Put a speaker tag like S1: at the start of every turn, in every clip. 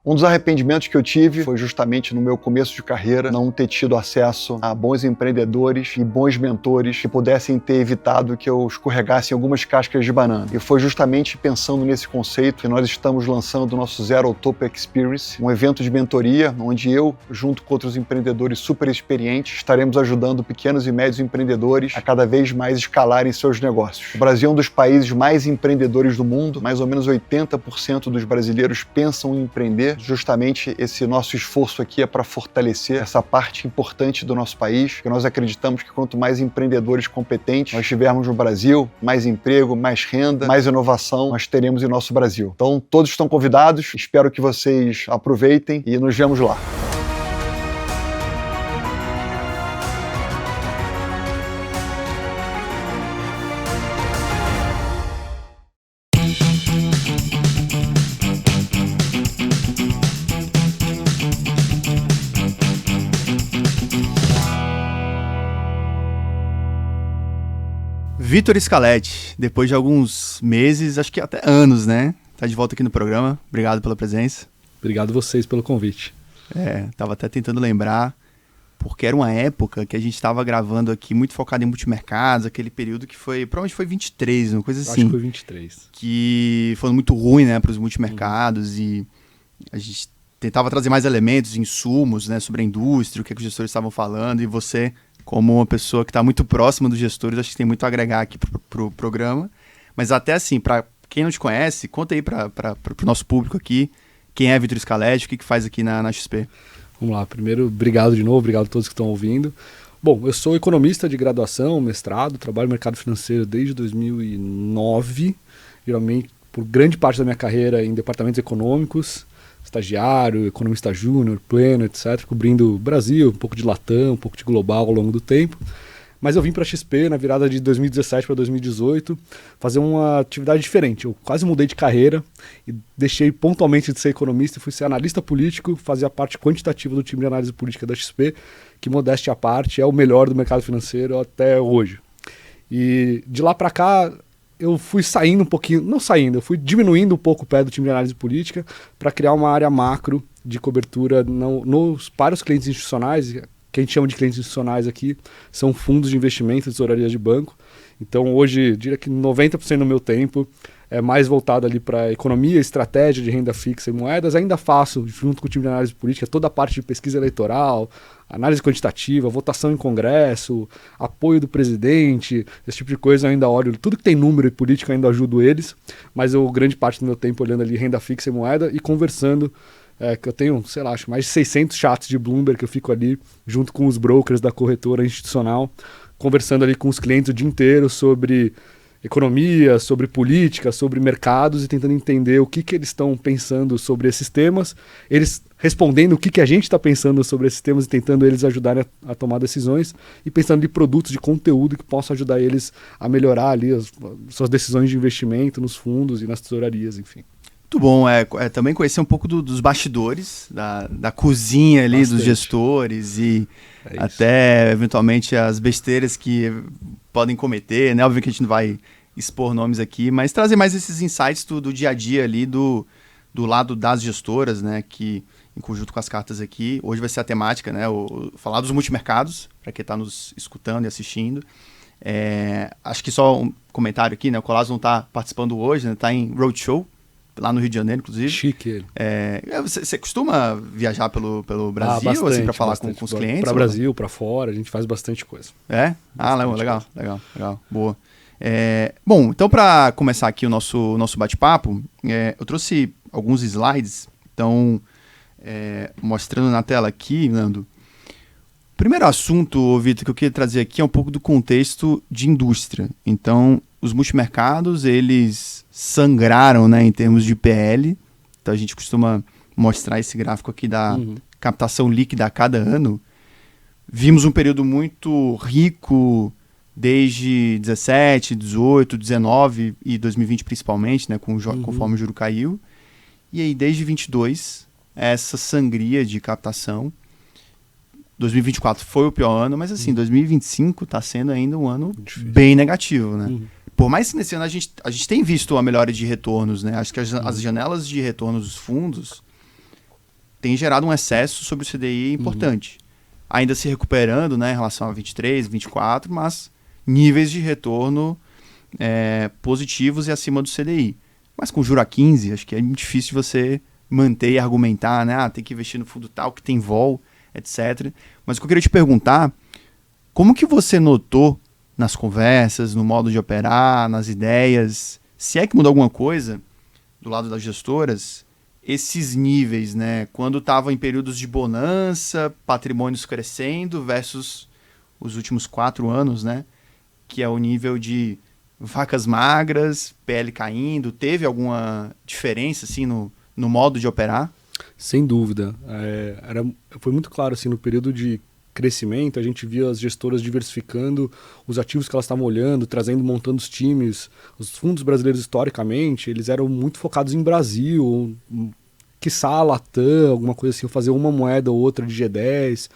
S1: Um dos arrependimentos que eu tive foi justamente no meu começo de carreira não ter tido acesso a bons empreendedores e bons mentores que pudessem ter evitado que eu escorregasse em algumas cascas de banana. E foi justamente pensando nesse conceito que nós estamos lançando o nosso Zero ao Topo Experience, um evento de mentoria onde eu, junto com outros empreendedores super experientes, estaremos ajudando pequenos e médios empreendedores a cada vez mais escalarem seus negócios. O Brasil é um dos países mais empreendedores do mundo, mais ou menos 80% dos brasileiros pensam em empreender. Justamente esse nosso esforço aqui é para fortalecer essa parte importante do nosso país, que nós acreditamos que quanto mais empreendedores competentes nós tivermos no Brasil, mais emprego, mais renda, mais inovação nós teremos em nosso Brasil. Então todos estão convidados, espero que vocês aproveitem e nos vemos lá.
S2: Vitor Scaletti, depois de alguns meses, acho que até anos, né? Tá de volta aqui no programa. Obrigado pela presença.
S3: Obrigado vocês pelo convite.
S2: Tava até tentando lembrar, porque era uma época que a gente tava gravando aqui muito focado em multimercados, aquele período que foi, provavelmente foi 23, uma coisa assim.
S3: Acho que foi 23.
S2: Que foi muito ruim, né, para os multimercados e a gente tentava trazer mais elementos, insumos, né, sobre a indústria, o que os gestores estavam falando e você, como uma pessoa que está muito próxima dos gestores, acho que tem muito a agregar aqui pro programa. Mas até assim, para quem não te conhece, conta aí para o nosso público aqui, quem é Vitor Scaletti, o que faz aqui na XP.
S3: Vamos lá, primeiro, obrigado de novo, obrigado a todos que estão ouvindo. Bom, eu sou economista de graduação, mestrado, trabalho no mercado financeiro desde 2009, geralmente por grande parte da minha carreira em departamentos econômicos, estagiário, economista júnior, pleno, etc., cobrindo Brasil, um pouco de Latam, um pouco de global ao longo do tempo. Mas eu vim para a XP na virada de 2017 para 2018 fazer uma atividade diferente. Eu quase mudei de carreira e deixei pontualmente de ser economista e fui ser analista político, fazer a parte quantitativa do time de análise política da XP, que, modéstia à parte, é o melhor do mercado financeiro até hoje. E de lá para cá, eu fui saindo um pouquinho, não saindo, eu fui diminuindo um pouco o pé do time de análise política para criar uma área macro de cobertura para os clientes institucionais, que a gente chama de clientes institucionais aqui, são fundos de investimento, tesourarias de banco. Então hoje, diria que 90% do meu tempo é mais voltado ali para economia, estratégia de renda fixa e moedas. Ainda faço, junto com o time de análise política, toda a parte de pesquisa eleitoral, análise quantitativa, votação em congresso, apoio do presidente, esse tipo de coisa eu ainda olho. Tudo que tem número e política eu ainda ajudo eles, mas eu grande parte do meu tempo olhando ali renda fixa e moeda e conversando, que eu tenho, sei lá, acho mais de 600 chats de Bloomberg que eu fico ali junto com os brokers da corretora institucional, conversando ali com os clientes o dia inteiro sobre economia, sobre política, sobre mercados e tentando entender o que eles estão pensando sobre esses temas, eles respondendo o que a gente está pensando sobre esses temas e tentando eles ajudarem a tomar decisões e pensando em produtos de conteúdo que possam ajudar eles a melhorar ali as suas decisões de investimento nos fundos e nas tesourarias, enfim.
S2: Muito bom, também conhecer um pouco dos bastidores, da cozinha ali dos gestores e até eventualmente as besteiras que podem cometer, né? Óbvio que a gente não vai expor nomes aqui, mas trazer mais esses insights do dia a dia ali do lado das gestoras, né? Que em conjunto com as cartas aqui, hoje vai ser a temática, né? Falar dos multimercados, para quem está nos escutando e assistindo. Acho que só um comentário aqui, né? O Colasso não está participando hoje, né? Está em Roadshow, lá no Rio de Janeiro, inclusive.
S3: Chique ele.
S2: Você costuma viajar pelo Brasil,
S3: bastante,
S2: assim, para falar com os clientes?
S3: Para Brasil, para fora, a gente faz bastante coisa.
S2: Legal. Boa. Bom, então para começar aqui o nosso bate-papo, eu trouxe alguns slides, então, mostrando na tela aqui, Nando. O primeiro assunto, Vitor, que eu queria trazer aqui é um pouco do contexto de indústria. Então, os multimercados, eles sangraram, né, em termos de PL. Então, a gente costuma mostrar esse gráfico aqui da captação líquida a cada ano. Vimos um período muito rico desde 17, 18, 19 e 2020 principalmente, né, conforme o juro caiu. E aí, desde 22, essa sangria de captação. 2024 foi o pior ano, mas assim, 2025 está sendo ainda um ano bem negativo, né? Por mais que nesse ano a gente tem visto a melhora de retornos, né? Acho que as janelas de retorno dos fundos tem gerado um excesso sobre o CDI importante. Ainda se recuperando, né, em relação a 23, 24, mas níveis de retorno positivos e acima do CDI. Mas com juro a 15, acho que é muito difícil você manter e argumentar, né? Tem que investir no fundo tal, que tem vol, etc. Mas o que eu queria te perguntar, como que você notou nas conversas, no modo de operar, nas ideias, se é que mudou alguma coisa do lado das gestoras, esses níveis, né? Quando estava em períodos de bonança, patrimônios crescendo, versus os últimos 4 anos, né? Que é o nível de vacas magras, PL caindo. Teve alguma diferença assim, no modo de operar?
S3: Sem dúvida. Foi muito claro assim, no período de crescimento, a gente via as gestoras diversificando os ativos que elas estavam olhando, montando os times. Os fundos brasileiros, historicamente, eles eram muito focados em Brasil, quiçá Latam, alguma coisa assim, fazer uma moeda ou outra de G10.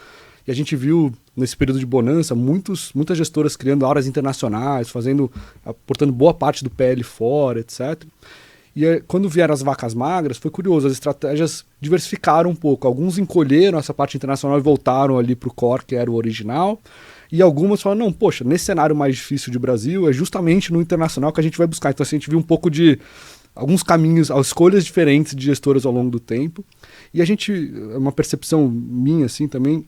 S3: E a gente viu, nesse período de bonança, muitas gestoras criando áreas internacionais, aportando boa parte do PL fora, etc. E quando vieram as vacas magras, foi curioso, as estratégias diversificaram um pouco. Alguns encolheram essa parte internacional e voltaram ali para o core, que era o original. E algumas falaram, não, poxa, nesse cenário mais difícil de Brasil, é justamente no internacional que a gente vai buscar. Então assim, a gente viu um pouco de alguns caminhos, escolhas diferentes de gestoras ao longo do tempo. E a gente, é uma percepção minha assim também,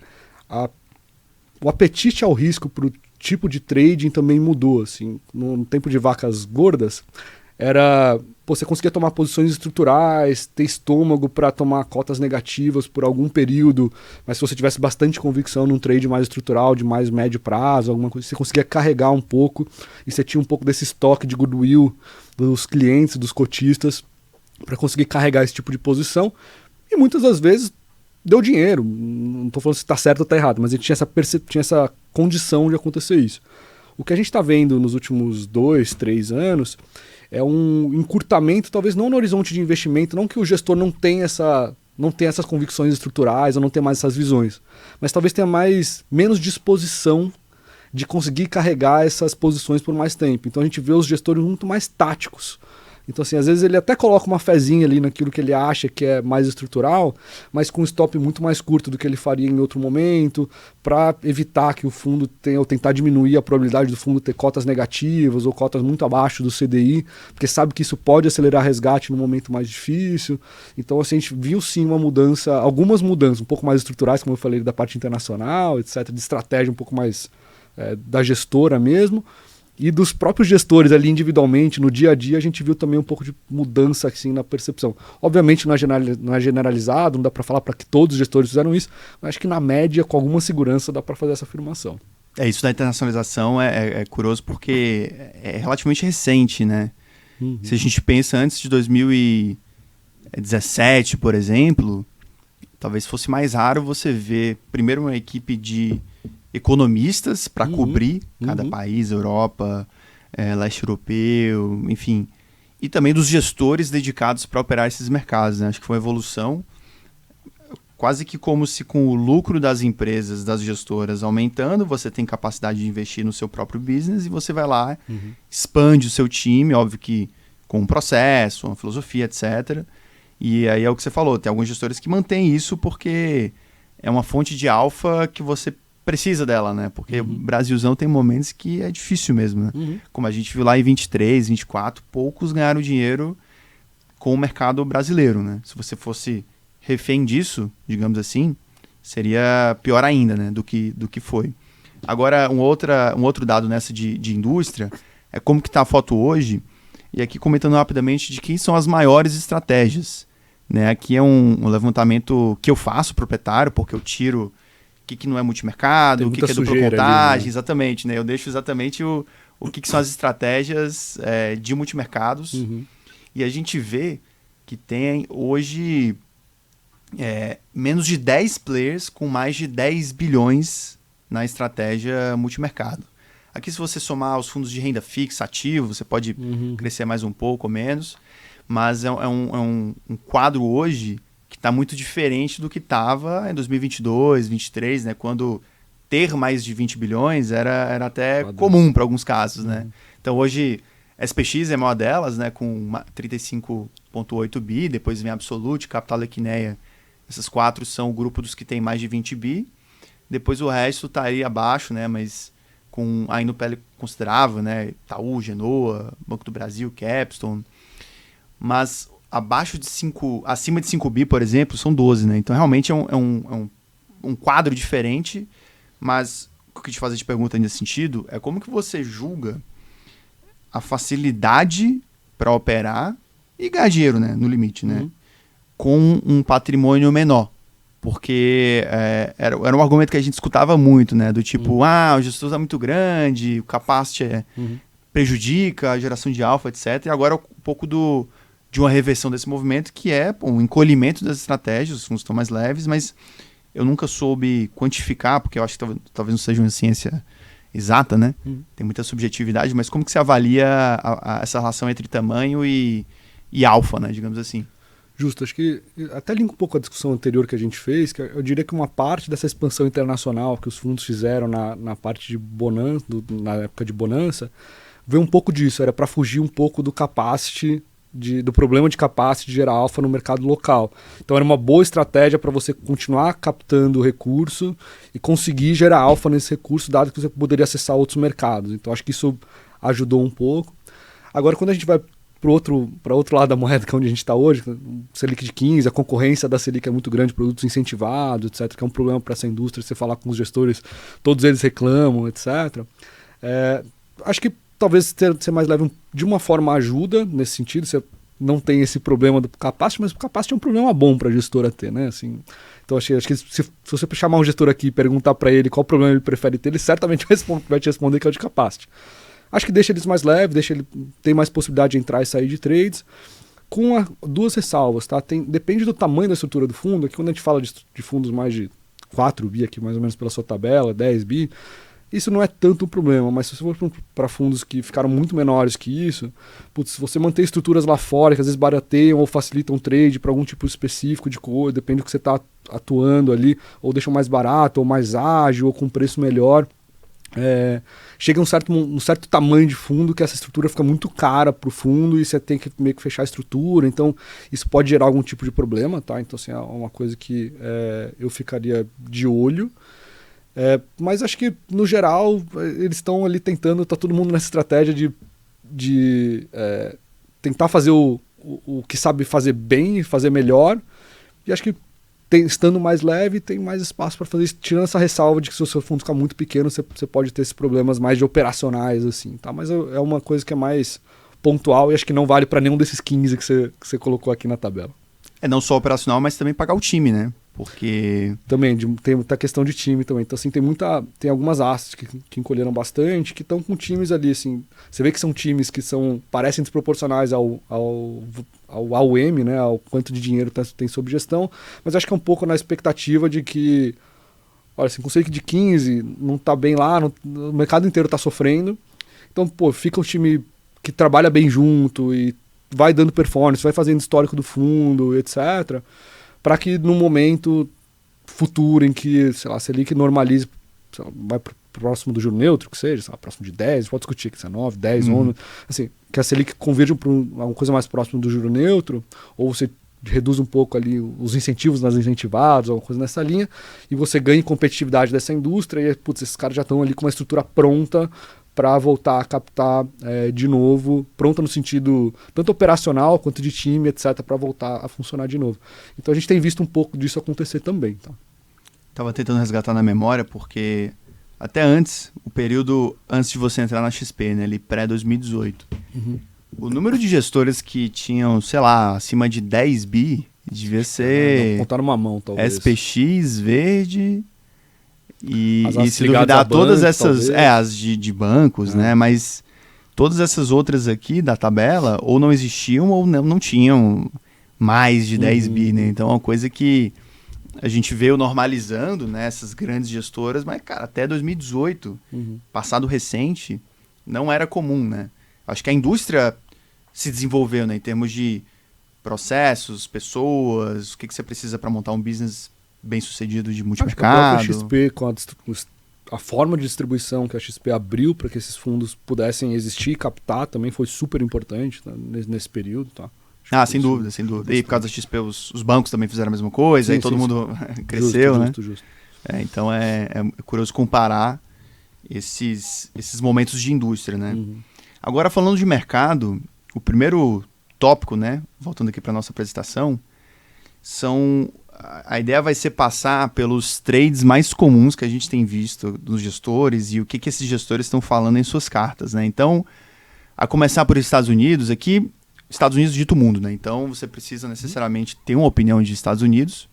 S3: o apetite ao risco para o tipo de trading também mudou. Assim. No tempo de vacas gordas, você conseguia tomar posições estruturais, ter estômago para tomar cotas negativas por algum período, mas se você tivesse bastante convicção num trade mais estrutural, de mais médio prazo, alguma coisa, você conseguia carregar um pouco e você tinha um pouco desse estoque de goodwill dos clientes, dos cotistas, para conseguir carregar esse tipo de posição. E muitas das vezes deu dinheiro. Não estou falando se está certo ou está errado, mas a gente tinha essa condição de acontecer isso. O que a gente está vendo nos últimos 2, 3 anos é um encurtamento, talvez não no horizonte de investimento, não que o gestor não tenha essas convicções estruturais ou não tenha mais essas visões, mas talvez tenha menos disposição de conseguir carregar essas posições por mais tempo. Então a gente vê os gestores muito mais táticos. Então, assim, às vezes ele até coloca uma fezinha ali naquilo que ele acha que é mais estrutural, mas com um stop muito mais curto do que ele faria em outro momento, para evitar que o fundo tenha, ou tentar diminuir a probabilidade do fundo ter cotas negativas ou cotas muito abaixo do CDI, porque sabe que isso pode acelerar resgate no momento mais difícil. Então, assim, a gente viu sim algumas mudanças um pouco mais estruturais, como eu falei, da parte internacional, etc., de estratégia um pouco mais da gestora mesmo. E dos próprios gestores ali individualmente, no dia a dia, a gente viu também um pouco de mudança assim, na percepção. Obviamente não é generalizado, não dá para falar para que todos os gestores fizeram isso, mas acho que na média, com alguma segurança, dá para fazer essa afirmação.
S2: Isso da internacionalização é curioso porque é relativamente recente, né? Uhum. Se a gente pensa antes de 2017, por exemplo, talvez fosse mais raro você ver primeiro uma equipe de economistas para cobrir cada país, Europa, leste europeu, enfim. E também dos gestores dedicados para operar esses mercados. Né? Acho que foi uma evolução quase que como se com o lucro das empresas, das gestoras aumentando, você tem capacidade de investir no seu próprio business e você vai lá, expande o seu time, óbvio que com um processo, uma filosofia, etc. E aí é o que você falou, tem alguns gestores que mantêm isso porque é uma fonte de alfa que você precisa dela, né? Porque o Brasilzão tem momentos que é difícil mesmo, né? Como a gente viu lá em 23, 24, poucos ganharam dinheiro com o mercado brasileiro, né? Se você fosse refém disso, digamos assim, seria pior ainda, né? Do que foi. Agora, um outro dado nessa de indústria é como que está a foto hoje, e aqui comentando rapidamente de quem são as maiores estratégias, né? Aqui é um levantamento que eu faço proprietário, porque eu tiro o que não é multimercado, o que é dupla contagem, ali, né? Exatamente, né? Eu deixo exatamente o que são as estratégias de multimercados. E a gente vê que tem hoje menos de 10 players com mais de 10 bilhões na estratégia multimercado. Aqui, se você somar os fundos de renda fixa, ativo, você pode crescer mais um pouco ou menos, mas é um quadro hoje que está muito diferente do que estava em 2022, 2023, né, quando ter mais de 20 bilhões era até comum para alguns casos. Né? Então, hoje, SPX é a maior delas, né, com 35,8 bi, depois vem Absolute, Capital Equineia Essas 4 são o grupo dos que tem mais de 20 bi. Depois o resto está aí abaixo, né? Mas com ainda o PL considerável, né? Itaú, Genoa, Banco do Brasil, Capstone. Mas acima de 5 bi, por exemplo, são 12, né? Então realmente é um quadro diferente, mas o que eu te fazer de pergunta nesse sentido é como que você julga a facilidade para operar e ganhar dinheiro, né? No limite, né? Com um patrimônio menor. Porque era um argumento que a gente escutava muito, né? Do tipo, o gestor está muito grande, o capacity prejudica a geração de alfa, etc. E agora um pouco de uma reversão desse movimento, que é um encolhimento das estratégias, os fundos estão mais leves, mas eu nunca soube quantificar, porque eu acho que talvez não seja uma ciência exata, né? Tem muita subjetividade, mas como que você avalia essa relação entre tamanho e alfa, né? Digamos assim.
S3: Justo, acho que até linka um pouco a discussão anterior que a gente fez, que eu diria que uma parte dessa expansão internacional que os fundos fizeram na parte de bonança, na época de bonança, veio um pouco disso, era para fugir um pouco do capacity, do problema de capacity de gerar alfa no mercado local. Então era uma boa estratégia para você continuar captando o recurso e conseguir gerar alfa nesse recurso, dado que você poderia acessar outros mercados. Então acho que isso ajudou um pouco. Agora, quando a gente vai para outro lado da moeda, que é onde a gente está hoje, Selic de 15, a concorrência da Selic é muito grande, produtos incentivados, etc., que é um problema para essa indústria, você falar com os gestores, todos eles reclamam, etc. Acho que talvez ser mais leve de uma forma ajuda nesse sentido, você não tem esse problema do capacity, mas o capacity é um problema bom para a gestora ter, né? Assim, então acho que se você chamar um gestor aqui e perguntar para ele qual problema ele prefere ter, ele certamente vai te responder que é o de capacity. Acho que deixa eles mais leves, deixa ele ter mais possibilidade de entrar e sair de trades, com duas ressalvas, tá? Depende do tamanho da estrutura do fundo. Aqui quando a gente fala de fundos mais de 4 bi, aqui mais ou menos pela sua tabela, 10 bi, isso não é tanto um problema, mas se você for para fundos que ficaram muito menores que isso, se você manter estruturas lá fora, que às vezes barateiam ou facilitam trade para algum tipo específico de coisa, depende do que você está atuando ali, ou deixam mais barato, ou mais ágil, ou com preço melhor, chega um certo tamanho de fundo que essa estrutura fica muito cara para o fundo e você tem que meio que fechar a estrutura, então isso pode gerar algum tipo de problema, tá? Então assim, é uma coisa que eu ficaria de olho, mas acho que no geral eles estão ali tentando, tá todo mundo nessa estratégia de tentar fazer o que sabe fazer bem e fazer melhor, e acho que estando mais leve, tem mais espaço para fazer isso, tirando essa ressalva de que se o seu fundo ficar muito pequeno, você pode ter esses problemas mais de operacionais, assim, tá? Mas é uma coisa que é mais pontual e acho que não vale para nenhum desses 15 que você colocou aqui na tabela.
S2: Não só operacional, mas também pagar o time, né? Porque...
S3: Também, tem muita questão de time também. Então, assim, tem algumas assets que encolheram bastante, que estão com times ali, assim... Você vê que são times que parecem desproporcionais ao AUM, né? Ao quanto de dinheiro tem sob gestão, mas acho que é um pouco na expectativa de que... Olha, assim, com Selic de 15, não está bem lá, o mercado inteiro está sofrendo. Então, fica um time que trabalha bem junto e vai dando performance, vai fazendo histórico do fundo, etc., para que no momento futuro em que, sei lá, a Selic normalize, vai próximo do juro neutro, que seja, sei lá, próximo de 10, pode discutir que isso é 9, 10, 11, assim, que a Selic converja para uma coisa mais próxima do juro neutro, ou você reduz um pouco ali os incentivos nas incentivados, alguma coisa nessa linha, e você ganha competitividade dessa indústria, e esses caras já estão ali com uma estrutura pronta para voltar a captar de novo, pronta no sentido tanto operacional quanto de time, etc., para voltar a funcionar de novo. Então a gente tem visto um pouco disso acontecer também. Tá?
S2: Estava tentando resgatar na memória, porque até antes, o período antes de você entrar na XP, né, ali pré-2018, o número de gestores que tinham, sei lá, acima de 10 bi, devia ser...
S3: Contar numa mão, talvez.
S2: SPX, Verde... E se
S3: ligadas
S2: duvidar
S3: a
S2: todas
S3: banco,
S2: essas,
S3: talvez.
S2: as de bancos, né? Mas todas essas outras aqui da tabela ou não existiam ou não tinham mais de 10 bi, né? Então é uma coisa que a gente veio normalizando, né? Essas grandes gestoras, mas, cara, até 2018, passado recente, não era comum, né? Acho que a indústria se desenvolveu, né? Em termos de processos, pessoas, o que você precisa para montar um business bem sucedido de multimercado.
S3: Acho que a própria XP, com a forma de distribuição que a XP abriu para que esses fundos pudessem existir e captar, também foi super importante, tá? Nesse período. Tá?
S2: Ah, sem dúvida, sem dúvida. E por causa da XP, os bancos também fizeram a mesma coisa,
S3: Sim,
S2: aí todo
S3: sim,
S2: mundo cresceu, né?
S3: Justo.
S2: Então é curioso comparar esses momentos de indústria, né? Agora, falando de mercado, o primeiro tópico, né? Voltando aqui para nossa apresentação, a ideia vai ser passar pelos trades mais comuns que a gente tem visto dos gestores e o que esses gestores estão falando em suas cartas, né? Então, a começar por Estados Unidos, aqui, Estados Unidos dita o mundo, né? Então, você precisa necessariamente ter uma opinião de Estados Unidos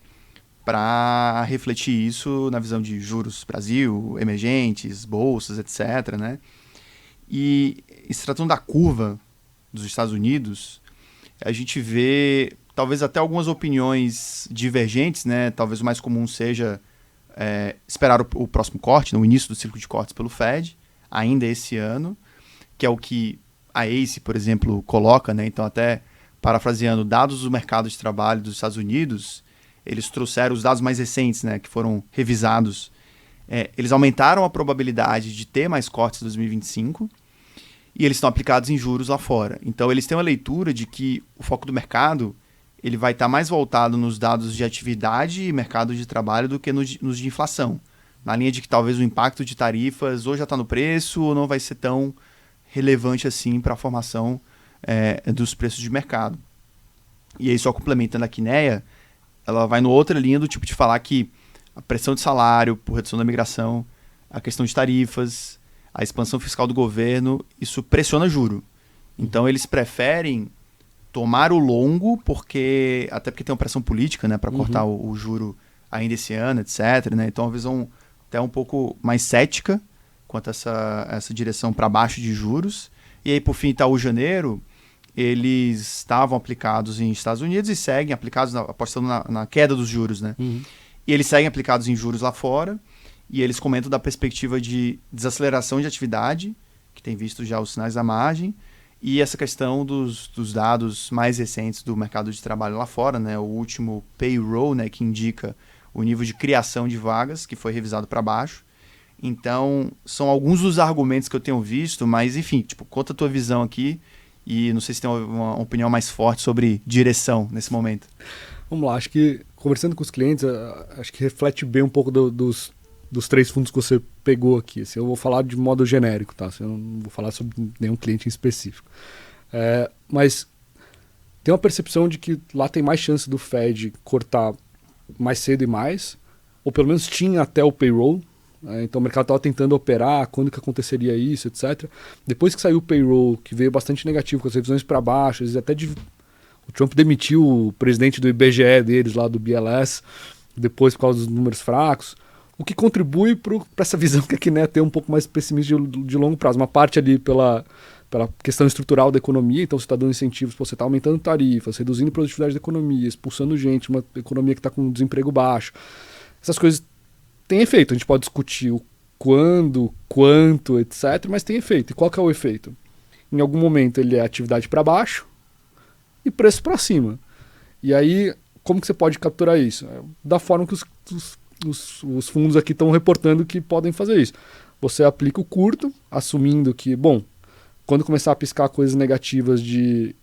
S2: para refletir isso na visão de juros Brasil, emergentes, bolsas, etc., né? E se tratando da curva dos Estados Unidos, a gente vê talvez até algumas opiniões divergentes, né? Talvez o mais comum seja esperar o próximo corte, no início do ciclo de cortes pelo Fed, ainda esse ano, que é o que a ACE, por exemplo, coloca, né? Então, até parafraseando, dados do mercado de trabalho dos Estados Unidos, eles trouxeram os dados mais recentes, né? Que foram revisados. Eles aumentaram a probabilidade de ter mais cortes em 2025 e eles estão aplicados em juros lá fora. Então, eles têm uma leitura de que o foco do mercado ele vai estar mais voltado nos dados de atividade e mercado de trabalho do que nos de inflação. Na linha de que talvez o impacto de tarifas ou já está no preço ou não vai ser tão relevante assim para a formação dos preços de mercado. E aí, só complementando a Quineia, ela vai no outra linha do tipo de falar que a pressão de salário por redução da migração, a questão de tarifas, a expansão fiscal do governo, isso pressiona juro. Então, eles preferem tomar o longo, até porque tem uma pressão política, né, para cortar o juro ainda esse ano, etc., né? Então, uma visão até um pouco mais cética quanto a essa direção para baixo de juros. E aí, por fim, está o janeiro, eles estavam aplicados em Estados Unidos e seguem aplicados, apostando na queda dos juros, né? E eles seguem aplicados em juros lá fora, e eles comentam da perspectiva de desaceleração de atividade, que tem visto já os sinais da margem, e essa questão dos dados mais recentes do mercado de trabalho lá fora, né? O último payroll, né? Que indica o nível de criação de vagas, que foi revisado para baixo. Então, são alguns dos argumentos que eu tenho visto, mas, enfim, conta a tua visão aqui e não sei se tem uma opinião mais forte sobre direção nesse momento.
S3: Vamos lá, acho que conversando com os clientes, acho que reflete bem um pouco dos três fundos que você pegou aqui. Assim, eu vou falar de modo genérico, tá? Assim, eu não vou falar sobre nenhum cliente em específico. Mas tem uma percepção de que lá tem mais chance do Fed cortar mais cedo e mais, ou pelo menos tinha até o payroll. Então o mercado estava tentando operar, quando que aconteceria isso, etc. Depois que saiu o payroll, que veio bastante negativo, com as revisões para baixo, o Trump demitiu o presidente do IBGE deles, lá do BLS, depois por causa dos números fracos, o que contribui para essa visão que a Quineia tem um pouco mais pessimista de longo prazo. Uma parte ali pela questão estrutural da economia, então você está dando incentivos, você está aumentando tarifas, reduzindo a produtividade da economia, expulsando gente, uma economia que está com desemprego baixo. Essas coisas têm efeito, a gente pode discutir o quando, quanto, etc., mas tem efeito. E qual que é o efeito? Em algum momento ele é atividade para baixo e preço para cima. E aí, como que você pode capturar isso? Da forma que os fundos aqui estão reportando que podem fazer isso. Você aplica o curto, assumindo que, quando começar a piscar coisas negativas de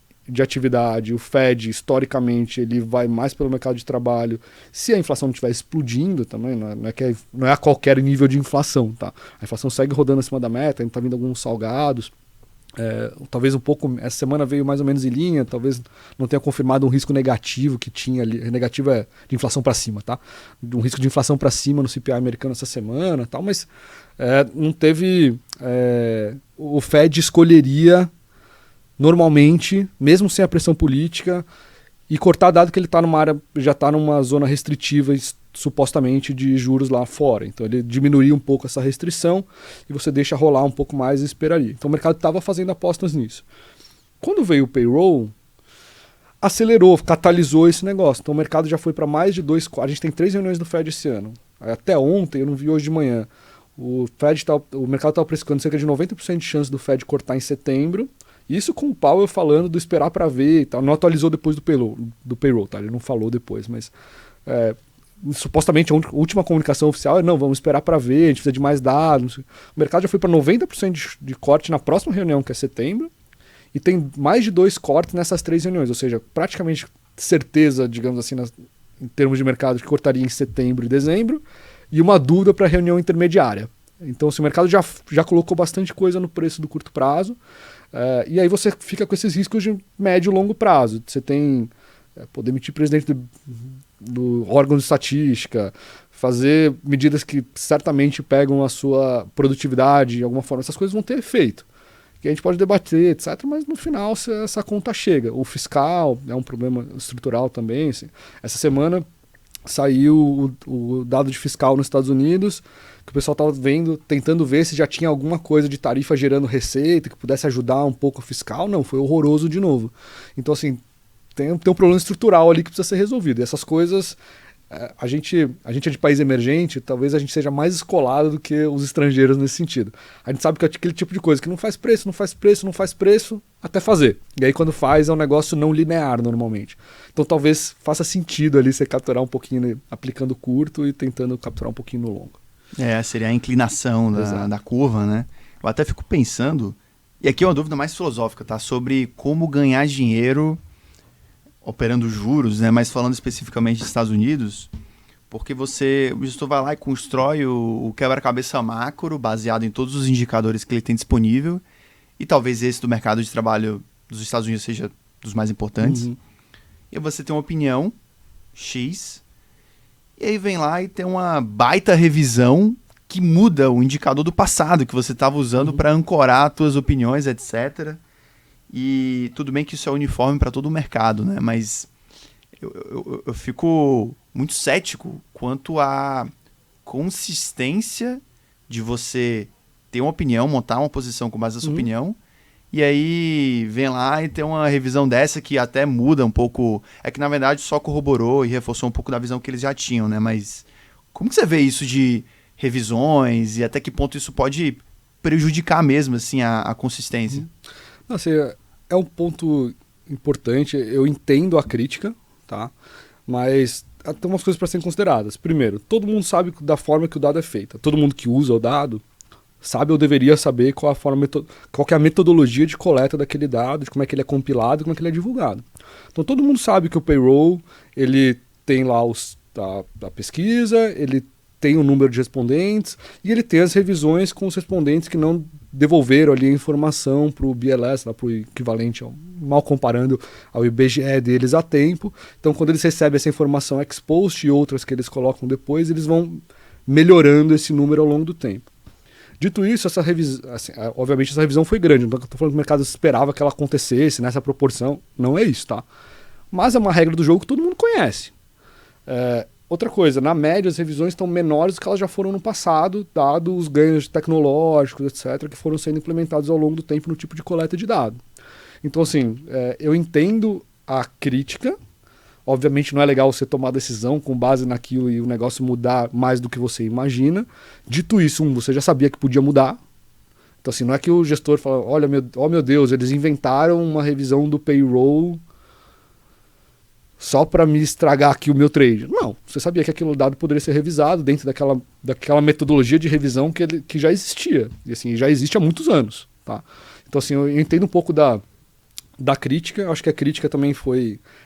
S3: atividade, o Fed, historicamente, ele vai mais pelo mercado de trabalho. Se a inflação não estiver explodindo também, não é a qualquer nível de inflação, tá? A inflação segue rodando acima da meta, ainda está vindo alguns salgados. Talvez um pouco, essa semana veio mais ou menos em linha, talvez não tenha confirmado um risco negativo que tinha ali. Negativo é de inflação para cima, tá? Um risco de inflação para cima no CPI americano essa semana, tal, mas não teve. O Fed escolheria normalmente, mesmo sem a pressão política, e cortar, dado que ele está numa área, já está numa zona restritiva supostamente de juros lá fora. Então ele diminuiria um pouco essa restrição e você deixa rolar um pouco mais e esperaria. Então o mercado estava fazendo apostas nisso. Quando veio o payroll, acelerou, catalisou esse negócio. Então o mercado já foi para mais de 2... A gente tem 3 reuniões do Fed esse ano. Até ontem, eu não vi hoje de manhã, o mercado estava precificando cerca de 90% de chance do Fed cortar em setembro. Isso com o Powell falando do esperar para ver e tal. Não atualizou depois do payroll, tá? Ele não falou depois, mas supostamente a última comunicação oficial é não, vamos esperar para ver, a gente precisa de mais dados. O mercado já foi para 90% de corte na próxima reunião, que é setembro, e tem mais de 2 cortes nessas 3 reuniões, ou seja, praticamente certeza, digamos assim, em termos de mercado, que cortaria em setembro e dezembro, e uma dúvida para a reunião intermediária. Então, se o mercado já colocou bastante coisa no preço do curto prazo, e aí você fica com esses riscos de médio e longo prazo. Você tem demitir presidente do órgão de estatística, fazer medidas que certamente pegam a sua produtividade de alguma forma. Essas coisas vão ter efeito. Que a gente pode debater, etc., mas no final essa conta chega. O fiscal é um problema estrutural também. Assim. Essa semana saiu o dado de fiscal nos Estados Unidos, que o pessoal estava tentando ver se já tinha alguma coisa de tarifa gerando receita, que pudesse ajudar um pouco o fiscal. Não, foi horroroso de novo. Então, assim, tem um problema estrutural ali que precisa ser resolvido. E essas coisas, a gente é de país emergente, talvez a gente seja mais escolado do que os estrangeiros nesse sentido. A gente sabe que é aquele tipo de coisa que não faz preço, até fazer. E aí quando faz é um negócio não linear normalmente. Então talvez faça sentido ali você capturar um pouquinho aplicando curto e tentando capturar um pouquinho no longo.
S2: Seria a inclinação da curva, né? Eu até fico pensando, e aqui é uma dúvida mais filosófica, tá? Sobre como ganhar dinheiro operando juros, né? Mas falando especificamente dos Estados Unidos, porque o gestor vai lá e constrói o quebra-cabeça macro, baseado em todos os indicadores que ele tem disponível, e talvez esse do mercado de trabalho dos Estados Unidos seja dos mais importantes.
S3: Uhum.
S2: E você tem uma opinião X, e aí vem lá e tem uma baita revisão que muda o indicador do passado que você estava usando para ancorar as suas opiniões, etc. E tudo bem que isso é uniforme para todo o mercado, né? Mas eu fico muito cético quanto à consistência de você ter uma opinião, montar uma posição com base na sua opinião, e aí vem lá e tem uma revisão dessa que até muda um pouco. É que na verdade só corroborou e reforçou um pouco da visão que eles já tinham, né? Mas como que você vê isso de revisões e até que ponto isso pode prejudicar mesmo assim, a consistência?
S3: Não, assim, é um ponto importante. Eu entendo a crítica, tá? Mas tem umas coisas para serem consideradas. Primeiro, todo mundo sabe da forma que o dado é feito. Todo mundo que usa o dado sabe ou deveria saber qual que é a metodologia de coleta daquele dado, de como é que ele é compilado e como é que ele é divulgado. Então todo mundo sabe que o payroll, ele tem lá a pesquisa, ele tem o número de respondentes e ele tem as revisões com os respondentes que não devolveram ali a informação para o BLS, para o equivalente, mal comparando ao IBGE deles a tempo. Então quando eles recebem essa informação ex post e outras que eles colocam depois, eles vão melhorando esse número ao longo do tempo. Dito isso, essa revisão, assim, obviamente essa revisão foi grande, não estou falando que o mercado esperava que ela acontecesse nessa proporção, não é isso, tá? Mas é uma regra do jogo que todo mundo conhece. Outra coisa, na média as revisões estão menores do que elas já foram no passado, dado os ganhos tecnológicos, etc., que foram sendo implementados ao longo do tempo no tipo de coleta de dados. Então, assim, eu entendo a crítica. Obviamente não é legal você tomar decisão com base naquilo e o negócio mudar mais do que você imagina. Dito isso, você já sabia que podia mudar. Então, assim, não é que o gestor fala, olha, meu Deus, eles inventaram uma revisão do payroll só para me estragar aqui o meu trade. Não, você sabia que aquele dado poderia ser revisado dentro daquela metodologia de revisão que já existia. E assim, já existe há muitos anos. Tá? Então, assim, eu entendo um pouco da crítica. Eu acho que a crítica também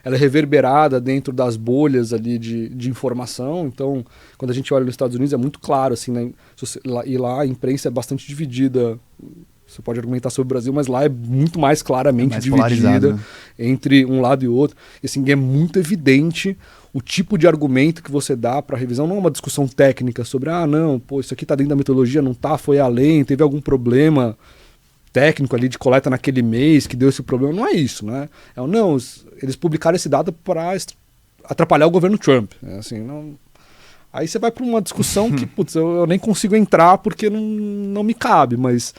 S3: ela é reverberada dentro das bolhas ali de informação. Então, quando a gente olha nos Estados Unidos, é muito claro, assim, né? E lá a imprensa é bastante dividida. Você pode argumentar sobre o Brasil, mas lá é muito mais claramente dividida, né? Entre um lado e outro. E assim, é muito evidente o tipo de argumento que você dá para a revisão. Não é uma discussão técnica sobre, isso aqui está dentro da metodologia, não está, foi além, teve algum técnico ali de coleta naquele mês que deu esse problema. Não é isso, né? Eles publicaram esse dado para atrapalhar o governo Trump. Assim, não... Aí você vai para uma discussão que, eu nem consigo entrar porque não me cabe, mas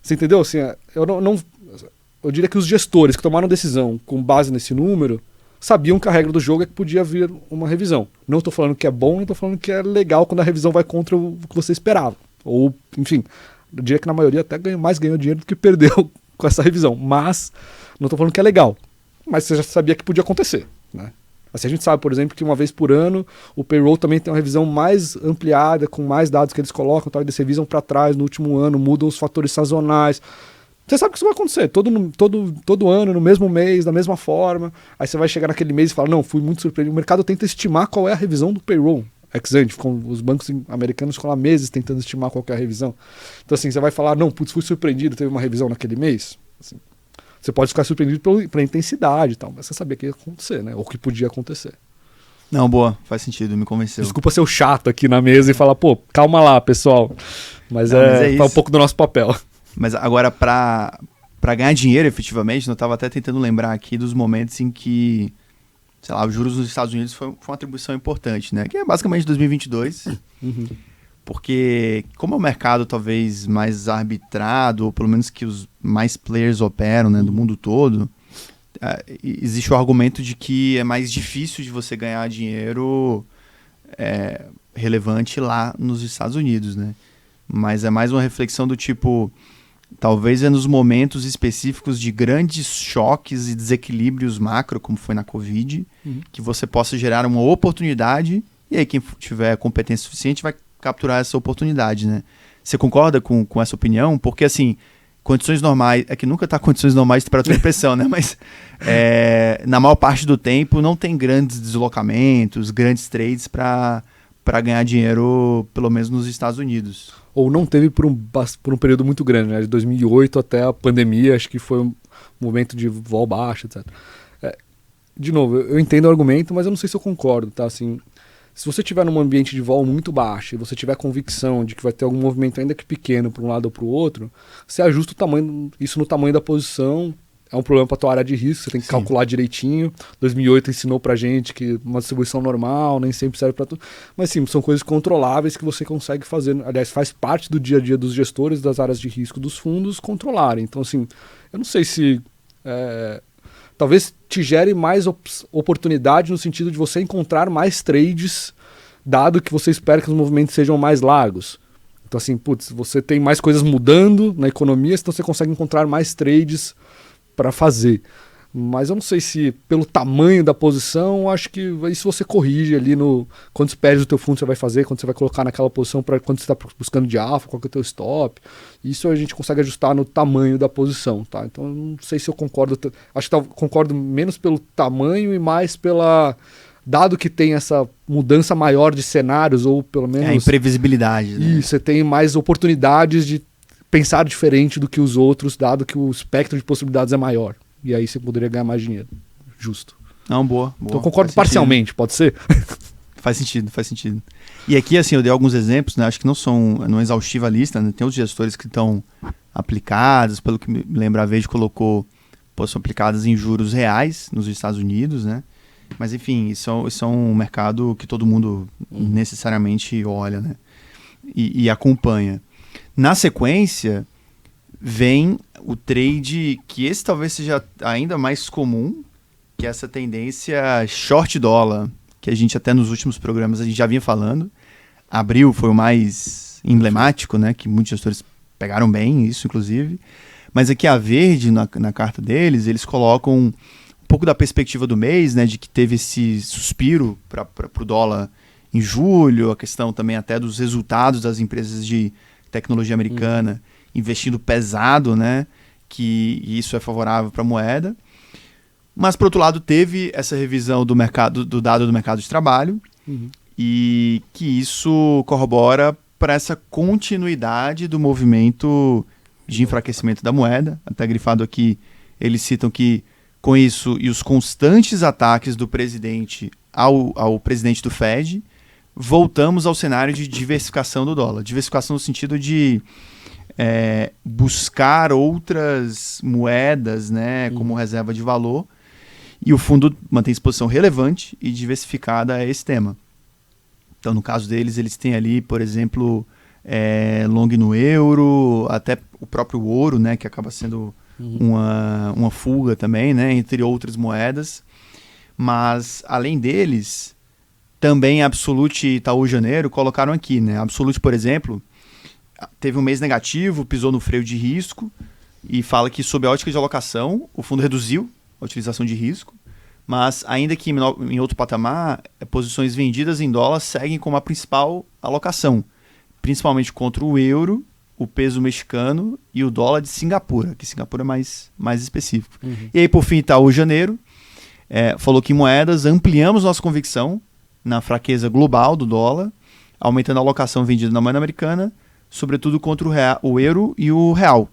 S3: você entendeu? Assim, eu diria que os gestores que tomaram decisão com base nesse número sabiam que a regra do jogo é que podia vir uma revisão. Não estou falando que é bom, não estou falando que é legal quando a revisão vai contra o que você esperava. Ou, enfim, eu diria que na maioria até mais ganhou dinheiro do que perdeu com essa revisão. Mas não estou falando que é legal. Mas você já sabia que podia acontecer, né? Assim, a gente sabe, por exemplo, que uma vez por ano o payroll também tem uma revisão mais ampliada, com mais dados que eles colocam, eles revisam para trás no último ano, mudam os fatores sazonais. Você sabe que isso vai acontecer todo ano, no mesmo mês, da mesma forma. Aí você vai chegar naquele mês e falar, não, fui muito surpreendido. O mercado tenta estimar qual é a revisão do payroll. Ex-ante, os bancos americanos ficam há meses tentando estimar qual que é a revisão. Então assim, você vai falar, não, putz, fui surpreendido, teve uma revisão naquele mês. Assim, você pode ficar surpreendido pela intensidade e tal, mas você sabia que ia acontecer, né? Ou que podia acontecer.
S2: Não, boa, faz sentido, me convenceu.
S3: Desculpa ser o chato aqui na mesa e falar, pô, calma lá, pessoal. Mas é um pouco do nosso papel.
S2: Mas agora, para ganhar dinheiro efetivamente, eu estava até tentando lembrar aqui dos momentos em que, sei lá, os juros nos Estados Unidos foi uma atribuição importante, né? Que é basicamente 2022. Porque como é um mercado talvez mais arbitrado, ou pelo menos que os mais players operam, né, do mundo todo, existe o argumento de que é mais difícil de você ganhar dinheiro relevante lá nos Estados Unidos, né? Mas é mais uma reflexão do tipo, talvez é nos momentos específicos de grandes choques e desequilíbrios macro, como foi na Covid, que você possa gerar uma oportunidade, e aí quem tiver competência suficiente vai capturar essa oportunidade, né? Você concorda com essa opinião? Porque, assim, condições normais, é que nunca está condições normais de temperatura e pressão, né? Mas na maior parte do tempo não tem grandes deslocamentos, grandes trades para ganhar dinheiro, pelo menos nos Estados Unidos. Ou
S3: não teve por um período muito grande, né? De 2008 até a pandemia, acho que foi um momento de vol baixo, etc. De novo, eu entendo o argumento, mas eu não sei se eu concordo, tá? Assim, se você estiver num ambiente de vol muito baixo e você tiver convicção de que vai ter algum movimento ainda que pequeno para um lado ou para o outro, você ajusta isso no tamanho da posição. É um problema para a tua área de risco, você tem que calcular direitinho. 2008 ensinou para gente que uma distribuição normal nem sempre serve para tudo. Mas sim, são coisas controláveis que você consegue fazer. Aliás, faz parte do dia a dia dos gestores das áreas de risco dos fundos controlarem. Então, assim, eu não sei se... talvez te gere mais oportunidade no sentido de você encontrar mais trades, dado que você espera que os movimentos sejam mais largos. Então, assim, putz, você tem mais coisas mudando na economia, então você consegue encontrar mais trades para fazer. Mas eu não sei se pelo tamanho da posição, acho que isso você corrige ali no quantos pairs do teu fundo você vai fazer, quando você vai colocar naquela posição, para quando você está buscando de alfa, qual que é o teu stop. Isso a gente consegue ajustar no tamanho da posição, tá? Então eu não sei se eu concordo, acho que concordo menos pelo tamanho e mais pela... Dado que tem essa mudança maior de cenários, ou pelo menos...
S2: a imprevisibilidade, né?
S3: E você tem mais oportunidades de pensar diferente do que os outros, dado que o espectro de possibilidades é maior. E aí você poderia ganhar mais dinheiro. Justo.
S2: Não, boa.
S3: Então eu concordo parcialmente, pode ser?
S2: Faz sentido. E aqui, assim, eu dei alguns exemplos, né? Acho que não é exaustiva a lista, né? Tem os gestores que estão aplicados, pelo que me lembra, a Verde colocou, são aplicadas em juros reais nos Estados Unidos, né? Mas, enfim, isso é um mercado que todo mundo necessariamente olha, né? E acompanha. Na sequência, vem o trade, que esse talvez seja ainda mais comum, que é essa tendência short dólar, que a gente até nos últimos programas a gente já vinha falando. Abril foi o mais emblemático, né? Que muitos gestores pegaram bem isso, inclusive. Mas aqui a Verde, na carta deles, eles colocam um pouco da perspectiva do mês, né? De que teve esse suspiro para o dólar em julho, a questão também até dos resultados das empresas de tecnologia americana investindo pesado, né? Que isso é favorável para a moeda. Mas, por outro lado, teve essa revisão do dado do mercado de trabalho e que isso corrobora para essa continuidade do movimento de enfraquecimento da moeda. Até grifado aqui, eles citam que, com isso e os constantes ataques do presidente ao presidente do Fed, voltamos ao cenário de diversificação do dólar. Diversificação no sentido de buscar outras moedas, né, como reserva de valor, e o fundo mantém exposição relevante e diversificada a esse tema. Então, no caso deles, eles têm ali, por exemplo, long no euro, até o próprio ouro, né, que acaba sendo uma fuga também, né, entre outras moedas. Mas, além deles, também Absolute e Itaú Janeiro colocaram aqui, né? Absolute, por exemplo, teve um mês negativo, pisou no freio de risco e fala que, sob a ótica de alocação, o fundo reduziu a utilização de risco, mas ainda que em outro patamar, posições vendidas em dólar seguem como a principal alocação, principalmente contra o euro o peso mexicano e o dólar de Singapura, que Singapura é mais específico. E aí, por fim, Itaú Janeiro falou que em moedas ampliamos nossa convicção na fraqueza global do dólar, aumentando a alocação vendida na moeda americana, sobretudo contra o euro e o real.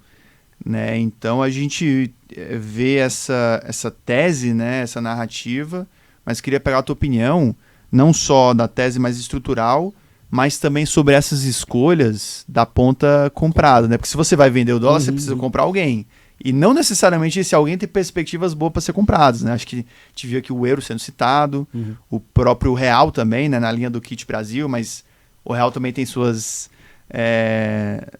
S2: Né? Então a gente vê essa tese, né, essa narrativa, mas queria pegar a tua opinião, não só da tese mais estrutural, mas também sobre essas escolhas da ponta comprada. Né? Porque se você vai vender o dólar, você precisa comprar alguém. E não necessariamente esse alguém tem perspectivas boas para ser compradas. Né? Acho que a gente viu aqui o euro sendo citado, o próprio real também, né, na linha do Kit Brasil, mas o real também tem seus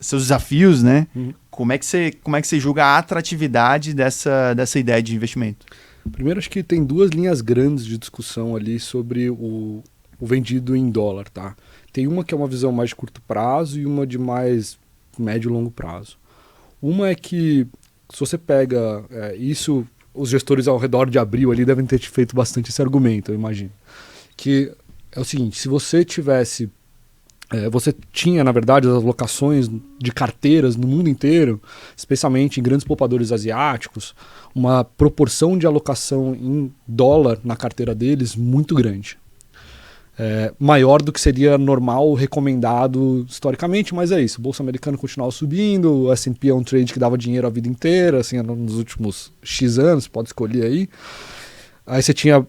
S2: desafios, né? Como é que você julga a atratividade dessa ideia de investimento?
S3: Primeiro, acho que tem duas linhas grandes de discussão ali sobre o vendido em dólar, tá? Tem uma que é uma visão mais de curto prazo e uma de mais médio e longo prazo. Uma é que, se você pega isso, os gestores ao redor de abril ali devem ter feito bastante esse argumento, eu imagino. Que é o seguinte, se você tivesse... você tinha, na verdade, as alocações de carteiras no mundo inteiro, especialmente em grandes poupadores asiáticos, uma proporção de alocação em dólar na carteira deles muito grande. Maior do que seria normal, recomendado historicamente, mas é isso. O Bolsa Americano continuava subindo, o S&P é um trade que dava dinheiro a vida inteira, assim, nos últimos X anos, pode escolher aí. Aí você tinha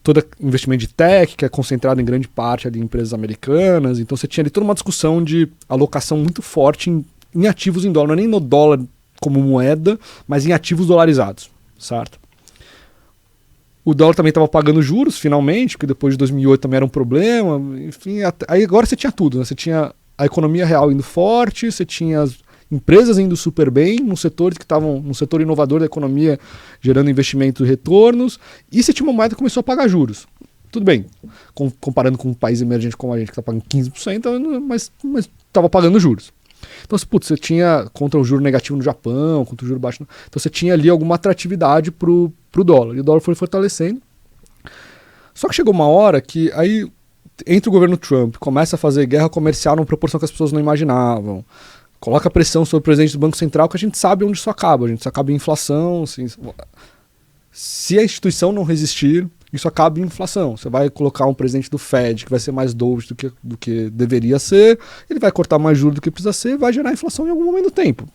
S3: todo investimento de tech, que é concentrado em grande parte ali em empresas americanas. Então você tinha ali toda uma discussão de alocação muito forte em ativos em dólar. Não é nem no dólar como moeda, mas em ativos dolarizados, certo? O dólar também estava pagando juros, finalmente, porque depois de 2008 também era um problema. Enfim, aí agora você tinha tudo, né? Você tinha a economia real indo forte, você tinha as empresas indo super bem, nos setores que estavam no setor inovador da economia, gerando investimentos e retornos, e você tinha uma moeda que começou a pagar juros. Tudo bem, comparando com um país emergente como a gente, que está pagando 15%, mas estava pagando juros. Então, você tinha contra o juro negativo no Japão, contra o juro baixo. Então, você tinha ali alguma atratividade para o dólar, e o dólar foi fortalecendo. Só que chegou uma hora que aí, entre o governo Trump, começa a fazer guerra comercial numa proporção que as pessoas não imaginavam, coloca pressão sobre o presidente do Banco Central, que a gente sabe onde isso acaba. A gente acaba em inflação. Assim, se a instituição não resistir, isso acaba em inflação. Você vai colocar um presidente do Fed que vai ser mais dovish do que deveria ser, ele vai cortar mais juros do que precisa ser, vai gerar inflação em algum momento do tempo.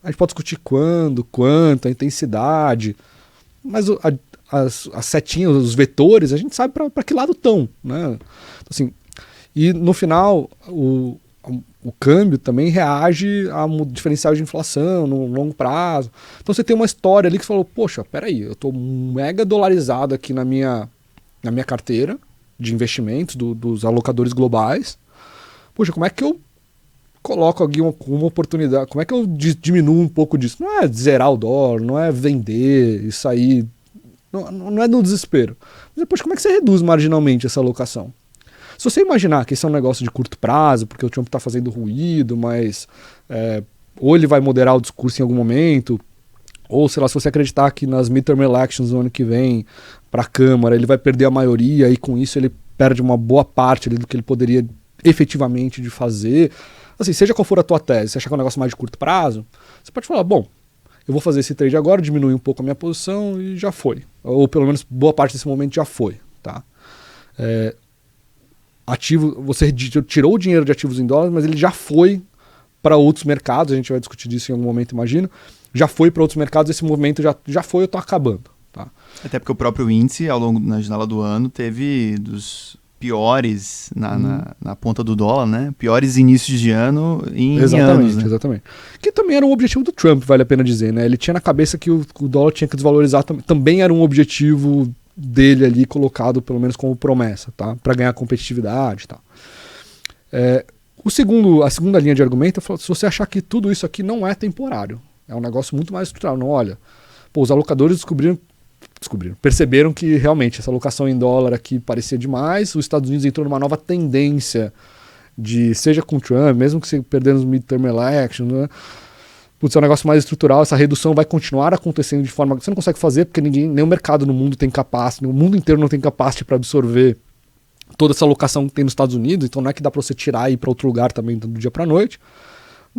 S3: A gente pode discutir quando, quanto, a intensidade, mas as setinhas, os vetores, a gente sabe para que lado estão. Né? Assim, e no final, o câmbio também reage a um diferencial de inflação no longo prazo. Então você tem uma história ali que você falou, poxa, peraí, eu estou mega dolarizado aqui na minha carteira de investimentos dos alocadores globais. Poxa, como é que eu coloco aqui uma oportunidade, como é que eu diminuo um pouco disso? Não é zerar o dólar, não é vender e sair, não é no desespero. Mas depois, como é que você reduz marginalmente essa alocação? Se você imaginar que esse é um negócio de curto prazo, porque o Trump está fazendo ruído, mas ou ele vai moderar o discurso em algum momento, ou sei lá, se você acreditar que nas midterm elections no ano que vem, para a Câmara, ele vai perder a maioria e com isso ele perde uma boa parte ali do que ele poderia efetivamente de fazer. Assim, seja qual for a tua tese, se achar que é um negócio mais de curto prazo, você pode falar, bom, eu vou fazer esse trade agora, diminuir um pouco a minha posição e já foi. Ou pelo menos boa parte desse momento já foi, tá? Você tirou o dinheiro de ativos em dólares, mas ele já foi para outros mercados, a gente vai discutir disso em algum momento, imagino, já foi para outros mercados, esse movimento já foi, eu estou acabando. Tá?
S2: Até porque o próprio índice, ao longo da janela do ano, teve dos piores na ponta do dólar, né? Piores inícios de ano em anos. Né?
S3: Exatamente. Que também era um objetivo do Trump, vale a pena dizer, né? Ele tinha na cabeça que o dólar tinha que desvalorizar, também era um objetivo dele ali colocado pelo menos como promessa, tá? Para ganhar competitividade e tal. A segunda linha de argumento é se você achar que tudo isso aqui não é temporário, é um negócio muito mais estrutural. Não, olha, os alocadores perceberam que realmente essa alocação em dólar aqui parecia demais, os Estados Unidos entrou numa nova tendência seja com Trump, mesmo que você perder nos midterm elections, né? Putz, é um negócio mais estrutural, essa redução vai continuar acontecendo de forma que você não consegue fazer, porque nenhum mercado no mundo tem capacidade, o mundo inteiro não tem capacidade para absorver toda essa alocação que tem nos Estados Unidos, então não é que dá para você tirar e ir para outro lugar também do dia para a noite,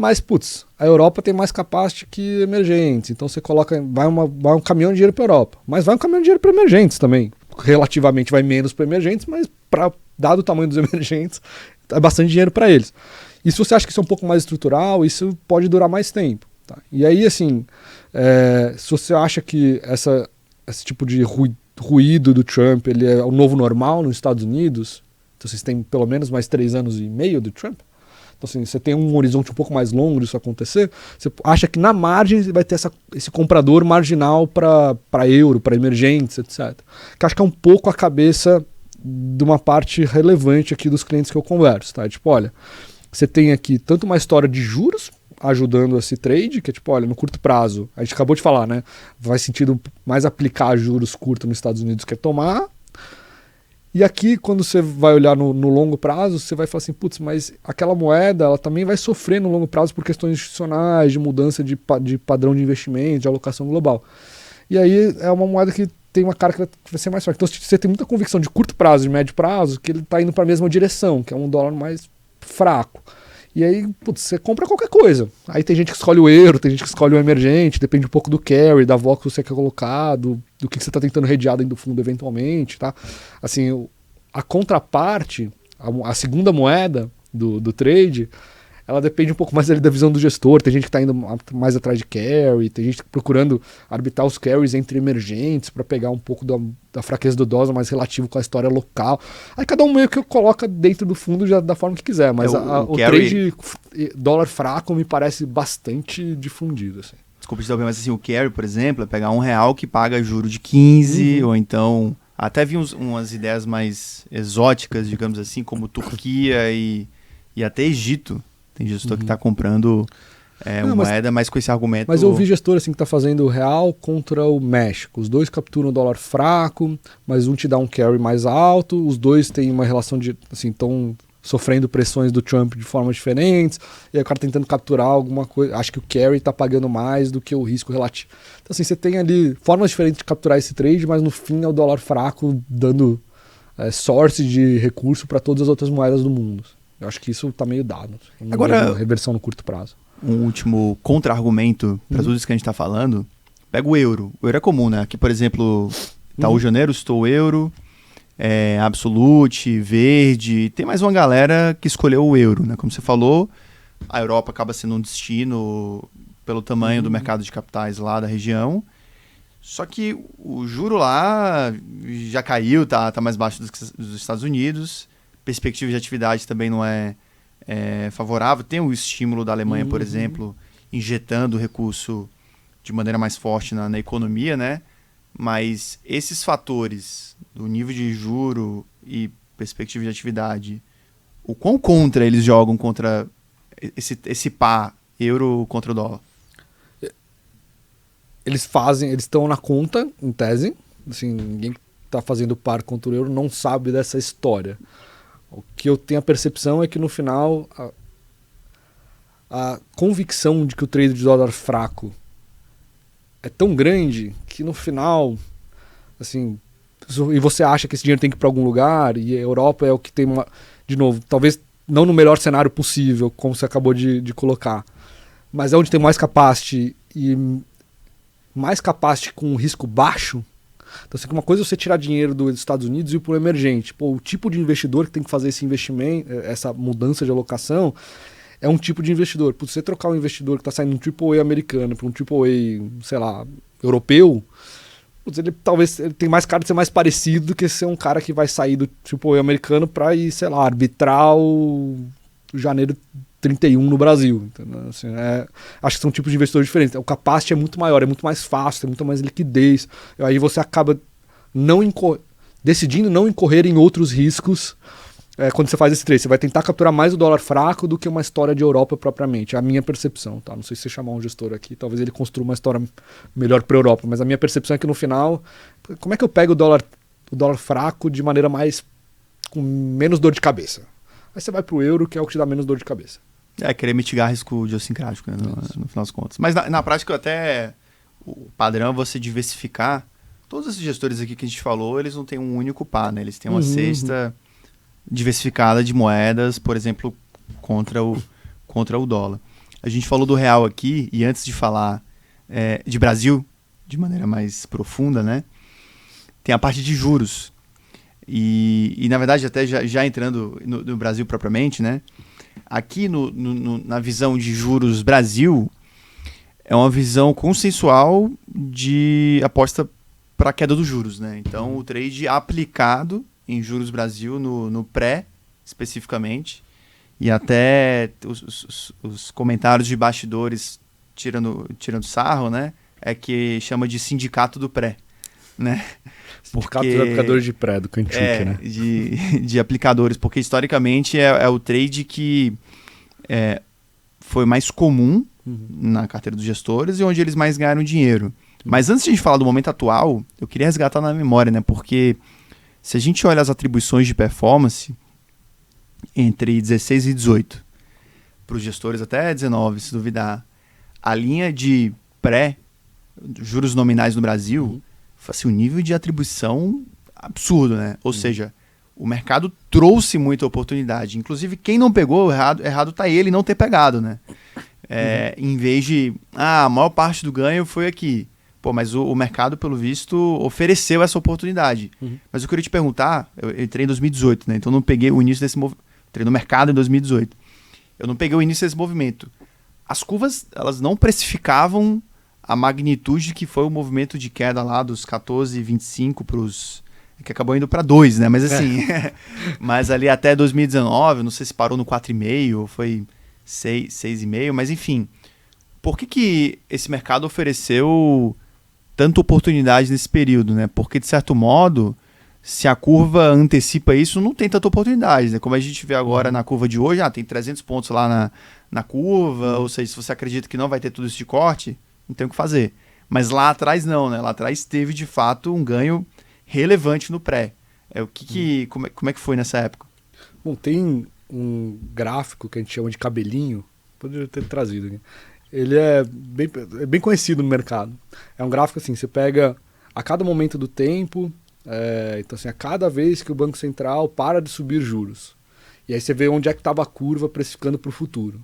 S3: Mas, putz, a Europa tem mais capacity que emergentes. Então você coloca, vai um caminhão de dinheiro para a Europa. Mas vai um caminhão de dinheiro para emergentes também. Relativamente vai menos para emergentes, mas dado o tamanho dos emergentes, é bastante dinheiro para eles. E se você acha que isso é um pouco mais estrutural, isso pode durar mais tempo. Tá? E aí, assim, se você acha que esse tipo de ruído do Trump ele é o novo normal nos Estados Unidos, então vocês têm pelo menos mais 3 anos e meio do Trump, então assim, você tem um horizonte um pouco mais longo disso acontecer, você acha que na margem vai ter esse comprador marginal para euro, para emergentes, etc. Que acho que é um pouco a cabeça de uma parte relevante aqui dos clientes que eu converso, tá? Tipo, olha, você tem aqui tanto uma história de juros ajudando esse trade, que é tipo, olha, no curto prazo, a gente acabou de falar, né? Faz sentido mais aplicar juros curtos nos Estados Unidos que tomar. E aqui, quando você vai olhar no longo prazo, você vai falar assim, putz, mas aquela moeda, ela também vai sofrer no longo prazo por questões institucionais, de mudança de padrão de investimento, de alocação global. E aí é uma moeda que tem uma cara que vai ser mais forte. Então você tem muita convicção de curto prazo, de médio prazo, que ele está indo para a mesma direção, que é um dólar mais fraco. E aí, putz, você compra qualquer coisa. Aí tem gente que escolhe o euro, tem gente que escolhe o emergente, depende um pouco do carry, da vol que você quer colocar, do que você está tentando redear dentro do fundo eventualmente, tá? Assim, a contraparte, a segunda moeda do trade, ela depende um pouco mais ali da visão do gestor. Tem gente que está indo mais atrás de carry, tem gente procurando arbitrar os carries entre emergentes para pegar um pouco da fraqueza do dólar, mais relativo com a história local. Aí cada um meio que coloca dentro do fundo já da forma que quiser, mas o trade dólar fraco me parece bastante difundido. Assim.
S2: Desculpa te dar mas assim, o carry, por exemplo, é pegar R$1 que paga juro de 15, ou então... Até vi umas ideias mais exóticas, digamos assim, como Turquia e até Egito. Tem gestor que está comprando moeda, mas com esse argumento...
S3: Mas eu vi gestor assim, que está fazendo o real contra o México. Os dois capturam o dólar fraco, mas um te dá um carry mais alto. Os dois têm uma relação de... assim, estão sofrendo pressões do Trump de formas diferentes. E aí o cara tentando capturar alguma coisa. Acho que o carry está pagando mais do que o risco relativo. Então assim, você tem ali formas diferentes de capturar esse trade, mas no fim é o dólar fraco dando source de recurso para todas as outras moedas do mundo. Eu acho que isso está meio dado.
S2: Agora,
S3: reversão no curto prazo.
S2: Um último contra-argumento para tudo isso que a gente está falando. Pega o euro. O euro é comum, né? Aqui, por exemplo, Itaú Janeiro, estou euro, Absolute, Verde. Tem mais uma galera que escolheu o euro, né? Como você falou, a Europa acaba sendo um destino pelo tamanho do mercado de capitais lá da região. Só que o juro lá já caiu, tá mais baixo dos Estados Unidos. Perspectiva de atividade também não é favorável. Tem o estímulo da Alemanha, por exemplo, injetando recurso de maneira mais forte na economia, né? Mas esses fatores do nível de juro e perspectiva de atividade, o quão contra eles jogam contra esse par euro contra o dólar?
S3: Eles estão na conta, em tese. Assim, ninguém que está fazendo par contra o euro não sabe dessa história. O que eu tenho a percepção é que no final a convicção de que o trade de dólar fraco é tão grande que no final, assim, e você acha que esse dinheiro tem que ir para algum lugar e a Europa é o que tem de novo, talvez não no melhor cenário possível, como você acabou de colocar, mas é onde tem mais capacity e mais capacity com risco baixo. Então, assim, uma coisa é você tirar dinheiro dos Estados Unidos e ir para o emergente. Pô, o tipo de investidor que tem que fazer esse investimento, essa mudança de alocação, é um tipo de investidor. Por você trocar um investidor que está saindo de um AAA americano para um AAA, sei lá, europeu, ele tem mais cara de ser mais parecido do que ser um cara que vai sair do AAA americano para ir, sei lá, arbitrar o janeiro 31 no Brasil. Entendeu? Assim, acho que são tipos de investidores diferentes. O capacity é muito maior, é muito mais fácil, tem muito mais liquidez. Aí você acaba decidindo não incorrer em outros riscos quando você faz esse trade. Você vai tentar capturar mais o dólar fraco do que uma história de Europa propriamente. É a minha percepção. Tá? Não sei se você chamar um gestor aqui, talvez ele construa uma história melhor para a Europa, mas a minha percepção é que no final, como é que eu pego o dólar fraco de maneira com menos dor de cabeça? Aí você vai para o euro, que é o que te dá menos dor de cabeça.
S2: Querer mitigar risco idiosincrático, né, no final das contas. Mas na prática, até o padrão é você diversificar. Todos esses gestores aqui que a gente falou, eles não têm um único par, né? Eles têm uma cesta diversificada de moedas, por exemplo, contra o dólar. a gente falou do real aqui, e antes de falar de Brasil, de maneira mais profunda, né? Tem a parte de juros. E na verdade, até já entrando no Brasil propriamente, né? Aqui na visão de juros Brasil, é uma visão consensual de aposta para a queda dos juros, né? Então, o trade aplicado em juros Brasil no pré, especificamente, e até os comentários de bastidores tirando sarro, né? É que chama de sindicato do pré, né?
S3: Sindicato dos aplicadores de pré, do Kanchuk, né?
S2: De aplicadores, porque historicamente é o trade que foi mais comum na carteira dos gestores e onde eles mais ganharam dinheiro. Mas antes de a gente falar do momento atual, eu queria resgatar na memória, né? Porque se a gente olha as atribuições de performance entre 16 e 18, para os gestores até 19, se duvidar, a linha de pré, juros nominais no Brasil, assim, um nível de atribuição absurdo, né? Ou seja, o mercado trouxe muita oportunidade. Inclusive, quem não pegou, errado tá ele não ter pegado, né? Em vez de, a maior parte do ganho foi aqui. Pô, mas o mercado, pelo visto, ofereceu essa oportunidade. Mas eu queria te perguntar, eu entrei em 2018, né? Então não peguei o início desse movimento. Entrei no mercado em 2018. Eu não peguei o início desse movimento. As curvas, elas não precificavam a magnitude que foi o movimento de queda lá dos 14,25 para os... que acabou indo para 2, né? Mas assim... mas ali até 2019, não sei se parou no 4,5 ou foi 6,5, mas enfim. Por que esse mercado ofereceu tanta oportunidade nesse período, né? Porque, de certo modo, se a curva antecipa isso, não tem tanta oportunidade, né? Como a gente vê agora na curva de hoje, tem 300 pontos lá na curva, ou seja, se você acredita que não vai ter tudo isso de corte, não tem o que fazer. Mas lá atrás não, né? Lá atrás teve, de fato, um ganho relevante no pré. Como é que foi nessa época?
S3: Bom, tem um gráfico que a gente chama de cabelinho, poderia ter trazido aqui. Ele é bem conhecido no mercado. É um gráfico assim, você pega a cada momento do tempo, então assim, a cada vez que o Banco Central para de subir juros. E aí você vê onde é que estava a curva precificando para o futuro.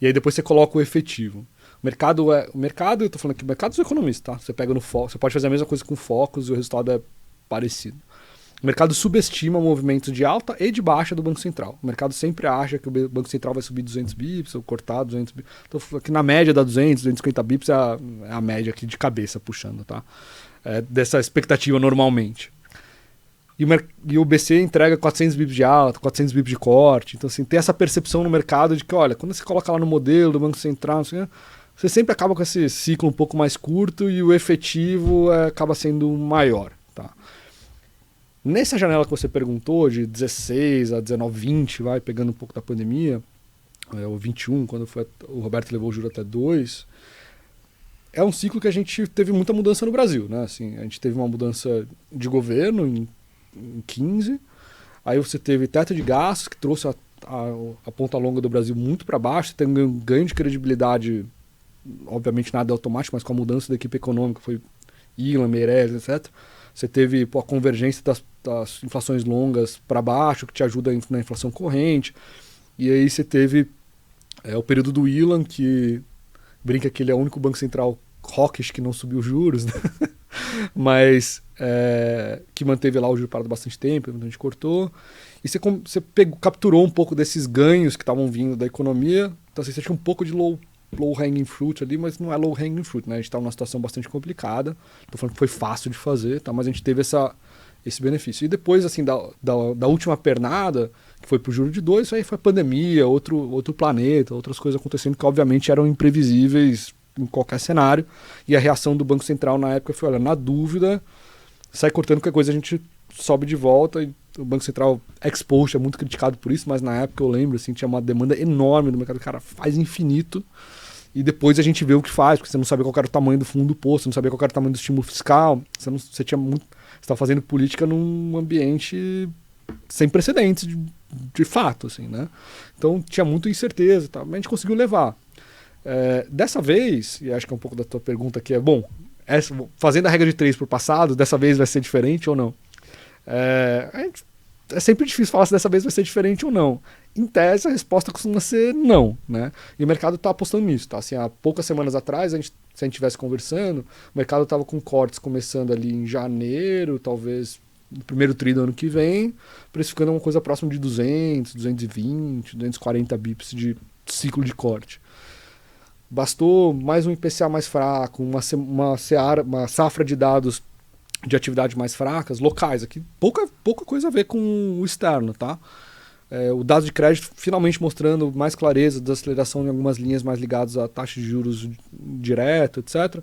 S3: E aí depois você coloca o efetivo. O mercado, eu estou falando aqui, o mercado dos economistas, tá? Você pega no foco, você pode fazer a mesma coisa com focos e o resultado é parecido. O mercado subestima movimentos de alta e de baixa do Banco Central. O mercado sempre acha que o Banco Central vai subir 200 bips ou cortar 200 bips. Então, aqui na média da 250 bips é a média aqui de cabeça puxando, tá? Dessa expectativa normalmente. E o BC entrega 400 bips de alta, 400 bips de corte. Então, assim, tem essa percepção no mercado de que, olha, quando você coloca lá no modelo do Banco Central, assim, você sempre acaba com esse ciclo um pouco mais curto e o efetivo acaba sendo maior, tá? Nessa janela que você perguntou, de 16 a 19, 20, vai pegando um pouco da pandemia, ou 21, quando o Roberto levou o juro até 2, é um ciclo que a gente teve muita mudança no Brasil, né? Assim, a gente teve uma mudança de governo em 15, aí você teve teto de gastos, que trouxe a ponta longa do Brasil muito para baixo, tem um ganho de credibilidade, obviamente nada automático, mas com a mudança da equipe econômica, foi Ilan, Meirelles, etc., você teve a convergência das inflações longas para baixo, que te ajuda na inflação corrente. E aí você teve o período do Ilan, que brinca que ele é o único banco central hawkish que não subiu juros, né? Mas que manteve lá o juro parado bastante tempo, a gente cortou. E você capturou um pouco desses ganhos que estavam vindo da economia. Então assim, você tinha um pouco de low hanging fruit ali, mas não é low hanging fruit, né? A gente estava numa situação bastante complicada. Estou falando que foi fácil de fazer, tá? Mas a gente teve esse benefício. E depois, assim, da última pernada, que foi para o juro de 2, isso aí foi pandemia, outro planeta, outras coisas acontecendo que obviamente eram imprevisíveis em qualquer cenário. E a reação do Banco Central na época foi, olha, na dúvida, sai cortando qualquer coisa, a gente sobe de volta. E o Banco Central ex-post é muito criticado por isso, mas na época eu lembro, assim, tinha uma demanda enorme do mercado. Cara, faz infinito. E depois a gente vê o que faz, porque você não sabia qual era o tamanho do fundo do poço, você não sabia qual era o tamanho do estímulo fiscal, você estava fazendo política num ambiente sem precedentes, de fato, assim, né? Então tinha muita incerteza, tá? Mas a gente conseguiu levar. Dessa vez, e acho que é um pouco da tua pergunta aqui, fazendo a regra de 3 por passado, dessa vez vai ser diferente ou não? A gente é sempre difícil falar se dessa vez vai ser diferente ou não. Em tese, a resposta costuma ser não, né? E o mercado está apostando nisso, tá? Assim, há poucas semanas atrás, se a gente estivesse conversando, o mercado estava com cortes começando ali em janeiro, talvez no primeiro tri do ano que vem, precificando uma coisa próxima de 200, 220, 240 bips de ciclo de corte. Bastou mais um IPCA mais fraco, uma safra de dados de atividade mais fracas, locais, aqui pouca coisa a ver com o externo, tá? O dado de crédito finalmente mostrando mais clareza da aceleração em algumas linhas mais ligadas à taxa de juros direto, etc.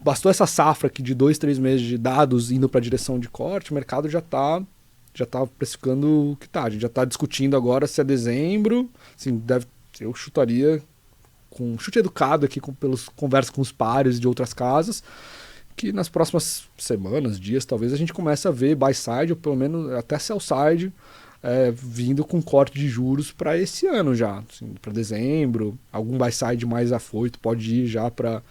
S3: Bastou essa safra aqui de 2-3 meses de dados indo para a direção de corte, o mercado já está precificando o que está. A gente já está discutindo agora se é dezembro, assim, eu chutaria com um chute educado aqui pelas conversas com os pares de outras casas, que nas próximas semanas, dias, talvez a gente comece a ver buy side, ou pelo menos até sell side, vindo com corte de juros para esse ano já, assim, para dezembro. Algum buy side mais afoito pode ir já para...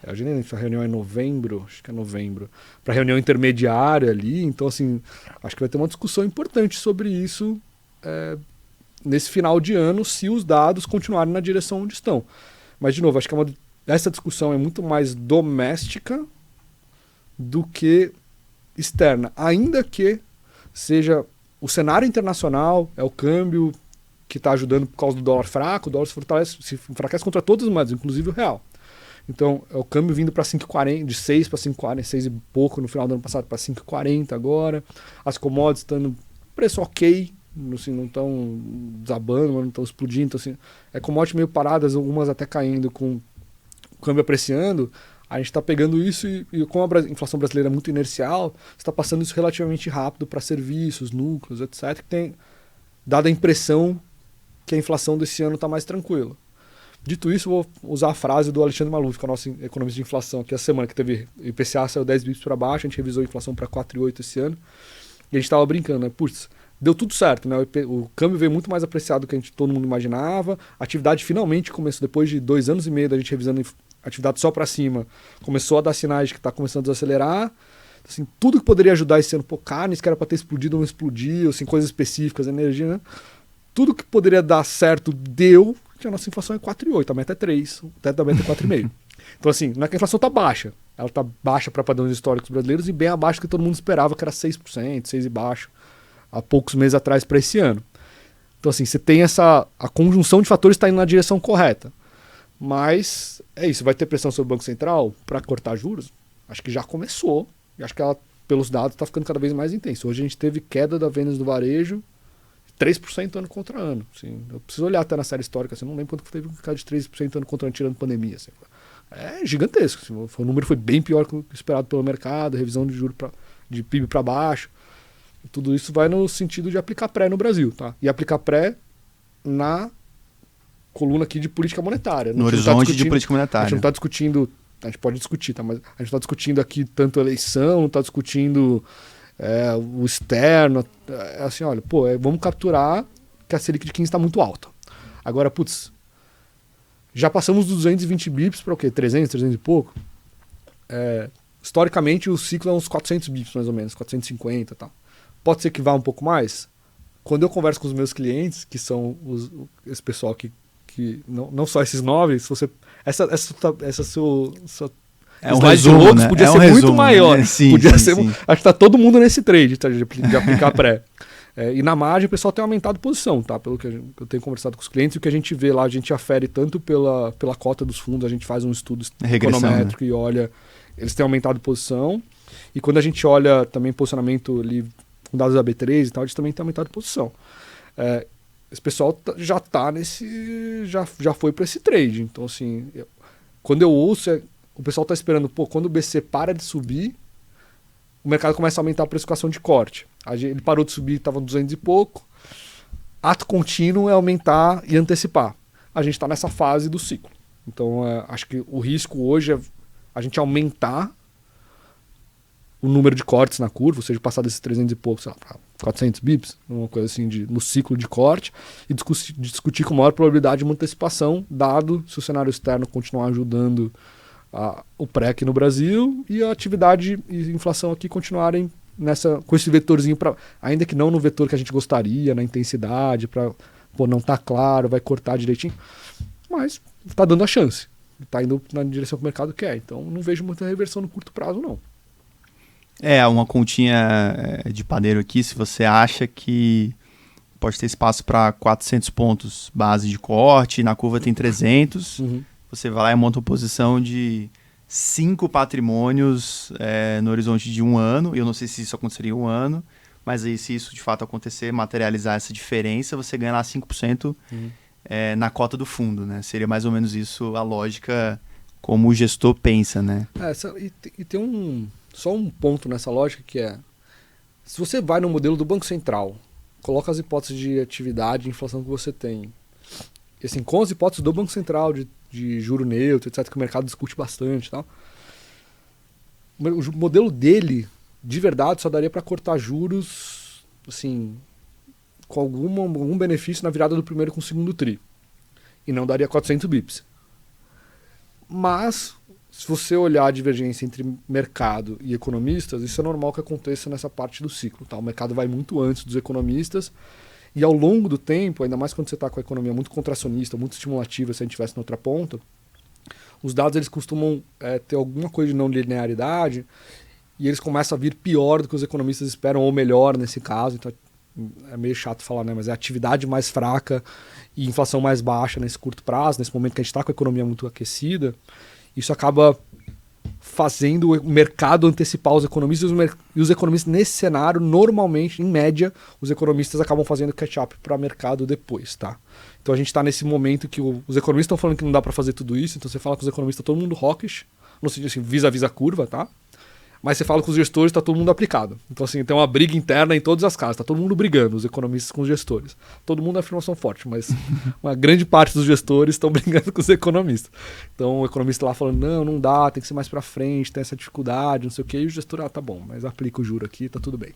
S3: A reunião é novembro, acho que é novembro, para reunião intermediária ali. Então, assim, acho que vai ter uma discussão importante sobre isso nesse final de ano, se os dados continuarem na direção onde estão. Mas, de novo, acho que essa discussão é muito mais doméstica do que externa, ainda que seja o cenário internacional, é o câmbio que está ajudando por causa do dólar fraco, o dólar se enfraquece contra todas as moedas, inclusive o real. Então, é o câmbio vindo para 5,40, de 6 para 5,40, 6 e pouco no final do ano passado para 5,40 agora. As commodities estão preço ok, assim, não estão desabando, não estão explodindo. Então, assim, commodities meio paradas, algumas até caindo, com o câmbio apreciando. A gente está pegando isso e com a inflação brasileira muito inercial, está passando isso relativamente rápido para serviços, núcleos, etc., que tem dado a impressão que a inflação desse ano está mais tranquila. Dito isso, vou usar a frase do Alexandre Maluf, que é o nosso economista de inflação, que a semana que teve o IPCA saiu 10 bips para baixo, a gente revisou a inflação para 4,8 esse ano, e a gente estava brincando, né? Putz, deu tudo certo, né? O câmbio veio muito mais apreciado do que todo mundo imaginava, a atividade finalmente começou, depois de 2 anos e meio da gente revisando a atividade só para cima, começou a dar sinais de que está começando a desacelerar. Assim, tudo que poderia ajudar esse ano, carnes que era para ter explodido não explodiu, assim, coisas específicas, energia, né? Tudo que poderia dar certo deu, que a nossa inflação é 4,8, a meta é 3, o teto da meta é 4,5. Então, assim, não é que a inflação está baixa, ela está baixa para padrões históricos brasileiros e bem abaixo do que todo mundo esperava, que era 6%, 6 e baixo, há poucos meses atrás para esse ano. Então, assim, você tem a conjunção de fatores está indo na direção correta. Mas é isso, vai ter pressão sobre o Banco Central para cortar juros? Acho que já começou, e acho que ela, pelos dados, está ficando cada vez mais intensa. Hoje a gente teve queda da vendas do varejo 3% ano contra ano. Assim, eu preciso olhar até na série histórica, assim, não lembro quanto teve queda de 3% ano contra ano, tirando pandemia. Assim. É gigantesco. Assim, o número foi bem pior que o esperado pelo mercado, revisão de juros de PIB para baixo. E tudo isso vai no sentido de aplicar pré no Brasil. Tá? E aplicar pré na coluna aqui de política monetária.
S2: No horizonte de política monetária.
S3: A gente não está discutindo, a gente pode discutir, tá? Mas a gente está discutindo aqui tanto a eleição, não está discutindo o externo. Assim, olha, vamos capturar que a Selic de 15 está muito alta. Agora, putz, já passamos dos 220 bips para o quê? 300 e pouco? Historicamente, o ciclo é uns 400 bips, mais ou menos, 450 e tal. Pode ser que vá um pouco mais? Quando eu converso com os meus clientes, que são esse pessoal que não só esses 9, se você essa sua
S2: um resumo,
S3: outros,
S2: né?
S3: Podia ser
S2: resumo,
S3: muito maior.
S2: Né? Sim,
S3: podia
S2: sim,
S3: ser,
S2: sim.
S3: Acho que está todo mundo nesse trade, tá, de aplicar pré. E na margem o pessoal tem aumentado posição, tá? Pelo que eu tenho conversado com os clientes, e o que a gente vê lá, a gente afere tanto pela cota dos fundos, a gente faz um estudo econométrico, né? E olha, eles têm aumentado posição. E quando a gente olha também posicionamento ali com dados da B3 e tal, eles também têm aumentado posição. Esse pessoal já está nesse. Já foi para esse trade. Então, assim, quando eu ouço, o pessoal está esperando, quando o BC para de subir, o mercado começa a aumentar a precificação de corte. Ele parou de subir, estava 200 e pouco. Ato contínuo é aumentar e antecipar. A gente está nessa fase do ciclo. Então, acho que o risco hoje é a gente aumentar o número de cortes na curva, ou seja, passar desses 300 e pouco, sei lá, para 400 bips, uma coisa assim no ciclo de corte, e discutir com maior probabilidade uma antecipação, dado se o cenário externo continuar ajudando o pré aqui no Brasil e a atividade e inflação aqui continuarem com esse vetorzinho, ainda que não no vetor que a gente gostaria, na intensidade, não tá claro, vai cortar direitinho, mas tá dando a chance, tá indo na direção que o mercado quer, então não vejo muita reversão no curto prazo, não.
S2: Uma continha de padeiro aqui, se você acha que pode ter espaço para 400 pontos base de corte, na curva tem 300, você vai lá e monta uma posição de 5 patrimônios no horizonte de 1 ano, eu não sei se isso aconteceria em 1 ano, mas aí se isso de fato acontecer, materializar essa diferença, você ganha lá 5% na cota do fundo, né? Seria mais ou menos isso a lógica como o gestor pensa, né?
S3: E tem só um ponto nessa lógica que se você vai no modelo do Banco Central, coloca as hipóteses de atividade e inflação que você tem, e assim, com as hipóteses do Banco Central de juro neutro, etc., que o mercado discute bastante e tal, o modelo dele, de verdade, só daria para cortar juros, assim, com algum benefício na virada do primeiro com o segundo tri. E não daria 400 bips. Mas, se você olhar a divergência entre mercado e economistas, isso é normal que aconteça nessa parte do ciclo. Tá? O mercado vai muito antes dos economistas e ao longo do tempo, ainda mais quando você está com a economia muito contracionista, muito estimulativa, se a gente estivesse na outra ponta, os dados eles costumam ter alguma coisa de não linearidade e eles começam a vir pior do que os economistas esperam, ou melhor nesse caso. Então é meio chato falar, né? Mas é atividade mais fraca e inflação mais baixa nesse curto prazo, nesse momento que a gente está com a economia muito aquecida. Isso acaba fazendo o mercado antecipar os economistas e os economistas nesse cenário, normalmente, em média, os economistas acabam fazendo catch-up para o mercado depois, tá? Então a gente está nesse momento que os economistas estão falando que não dá para fazer tudo isso, então você fala com os economistas, todo mundo hawkish, no sentido assim, vis-a-vis a curva, tá? Mas você fala com os gestores, está todo mundo aplicado. Então, assim, tem uma briga interna em todas as casas. Está todo mundo brigando, os economistas com os gestores. Todo mundo é afirmação forte, mas uma grande parte dos gestores estão brigando com os economistas. Então, o economista lá falando, não dá, tem que ser mais para frente, tem essa dificuldade, não sei o quê. E o gestor, tá bom, mas aplica o juro aqui, tá tudo bem.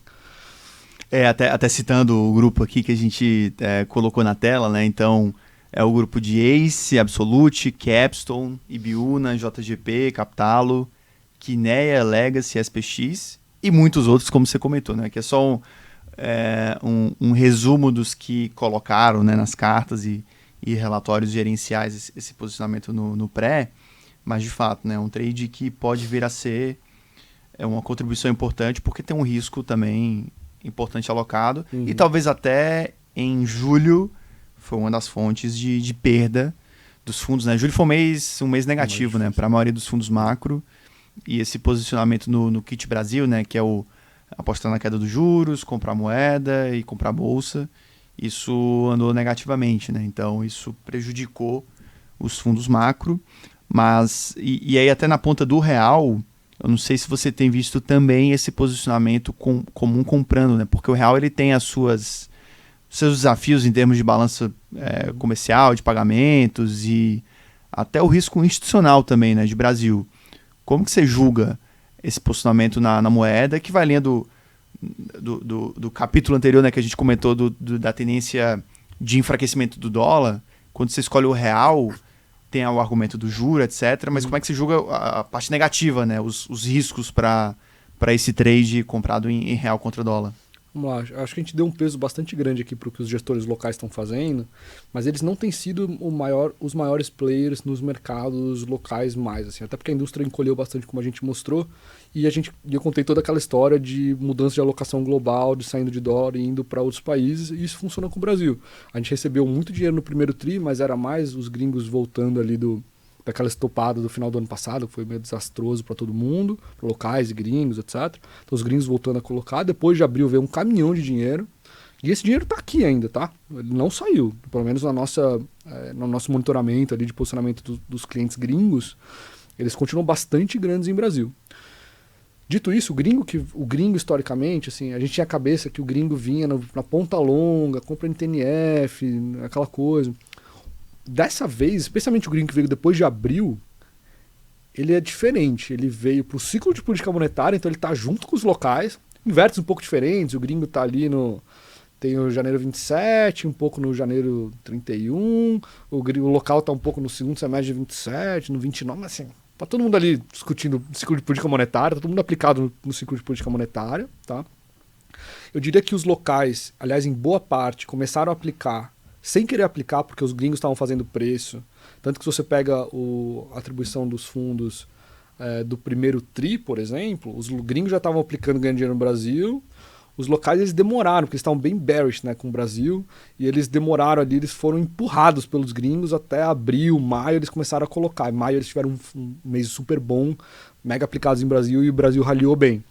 S2: Até citando o grupo aqui que a gente colocou na tela, né? Então, é o grupo de ACE, Absolute, Capstone, Ibiúna, JGP, Capitalo, Kinea, Legacy, SPX e muitos outros, como você comentou, né? Que é só um resumo dos que colocaram, né, nas cartas e relatórios gerenciais esse posicionamento no pré, mas de fato, né, um trade que pode vir a ser uma contribuição importante porque tem um risco também importante alocado e talvez até em julho foi uma das fontes de perda dos fundos, né? Julho foi um mês negativo, né, para a maioria dos fundos macro. E esse posicionamento no Kit Brasil, né, que é o apostar na queda dos juros, comprar moeda e comprar bolsa, isso andou negativamente, né? Então isso prejudicou os fundos macro, mas e aí até na ponta do real, eu não sei se você tem visto também esse posicionamento comum comprando, né? Porque o real ele tem seus desafios em termos de balança comercial, de pagamentos e até o risco institucional também, né, de Brasil. Como que você julga esse posicionamento na moeda, que vai lendo do capítulo anterior, né, que a gente comentou da tendência de enfraquecimento do dólar? Quando você escolhe o real, tem o argumento do juro, etc. Mas como é que você julga a parte negativa, né, os riscos para esse trade comprado em real contra dólar?
S3: Vamos lá, acho que a gente deu um peso bastante grande aqui para o que os gestores locais estão fazendo, mas eles não têm sido os maiores players nos mercados locais mais, assim, até porque a indústria encolheu bastante, como a gente mostrou, e eu contei toda aquela história de mudança de alocação global, de saindo de dólar e indo para outros países, e isso funcionou com o Brasil. A gente recebeu muito dinheiro no primeiro tri, mas era mais os gringos voltando ali daquela estopada do final do ano passado, que foi meio desastroso para todo mundo, para locais e gringos, etc. Então os gringos voltando a colocar. Depois de abril veio um caminhão de dinheiro. E esse dinheiro está aqui ainda, tá? Ele não saiu. Pelo menos no nosso monitoramento ali de posicionamento dos clientes gringos, eles continuam bastante grandes em Brasil. Dito isso, o gringo historicamente, assim, a gente tinha a cabeça que o gringo vinha na ponta longa, compra NTNF, aquela coisa. Dessa vez, especialmente o gringo que veio depois de abril, ele é diferente. Ele veio para o ciclo de política monetária, então ele está junto com os locais, em vértices um pouco diferentes. O gringo está ali tem o janeiro 27, um pouco no janeiro 31, o local está um pouco no segundo semestre de 27, no 29, mas assim, Tá todo mundo ali discutindo ciclo de política monetária, tá todo mundo aplicado no ciclo de política monetária, tá? Eu diria que os locais, aliás, em boa parte, começaram a aplicar, sem querer aplicar, porque os gringos estavam fazendo preço. Tanto que se você pega a atribuição dos fundos do primeiro TRI, por exemplo, os gringos já estavam aplicando ganhando dinheiro no Brasil. Os locais eles demoraram, porque eles estavam bem bearish, né, com o Brasil, e eles demoraram ali, eles foram empurrados pelos gringos até abril, maio, eles começaram a colocar. Em maio eles tiveram um mês super bom, mega aplicados em Brasil, e o Brasil ralhou bem.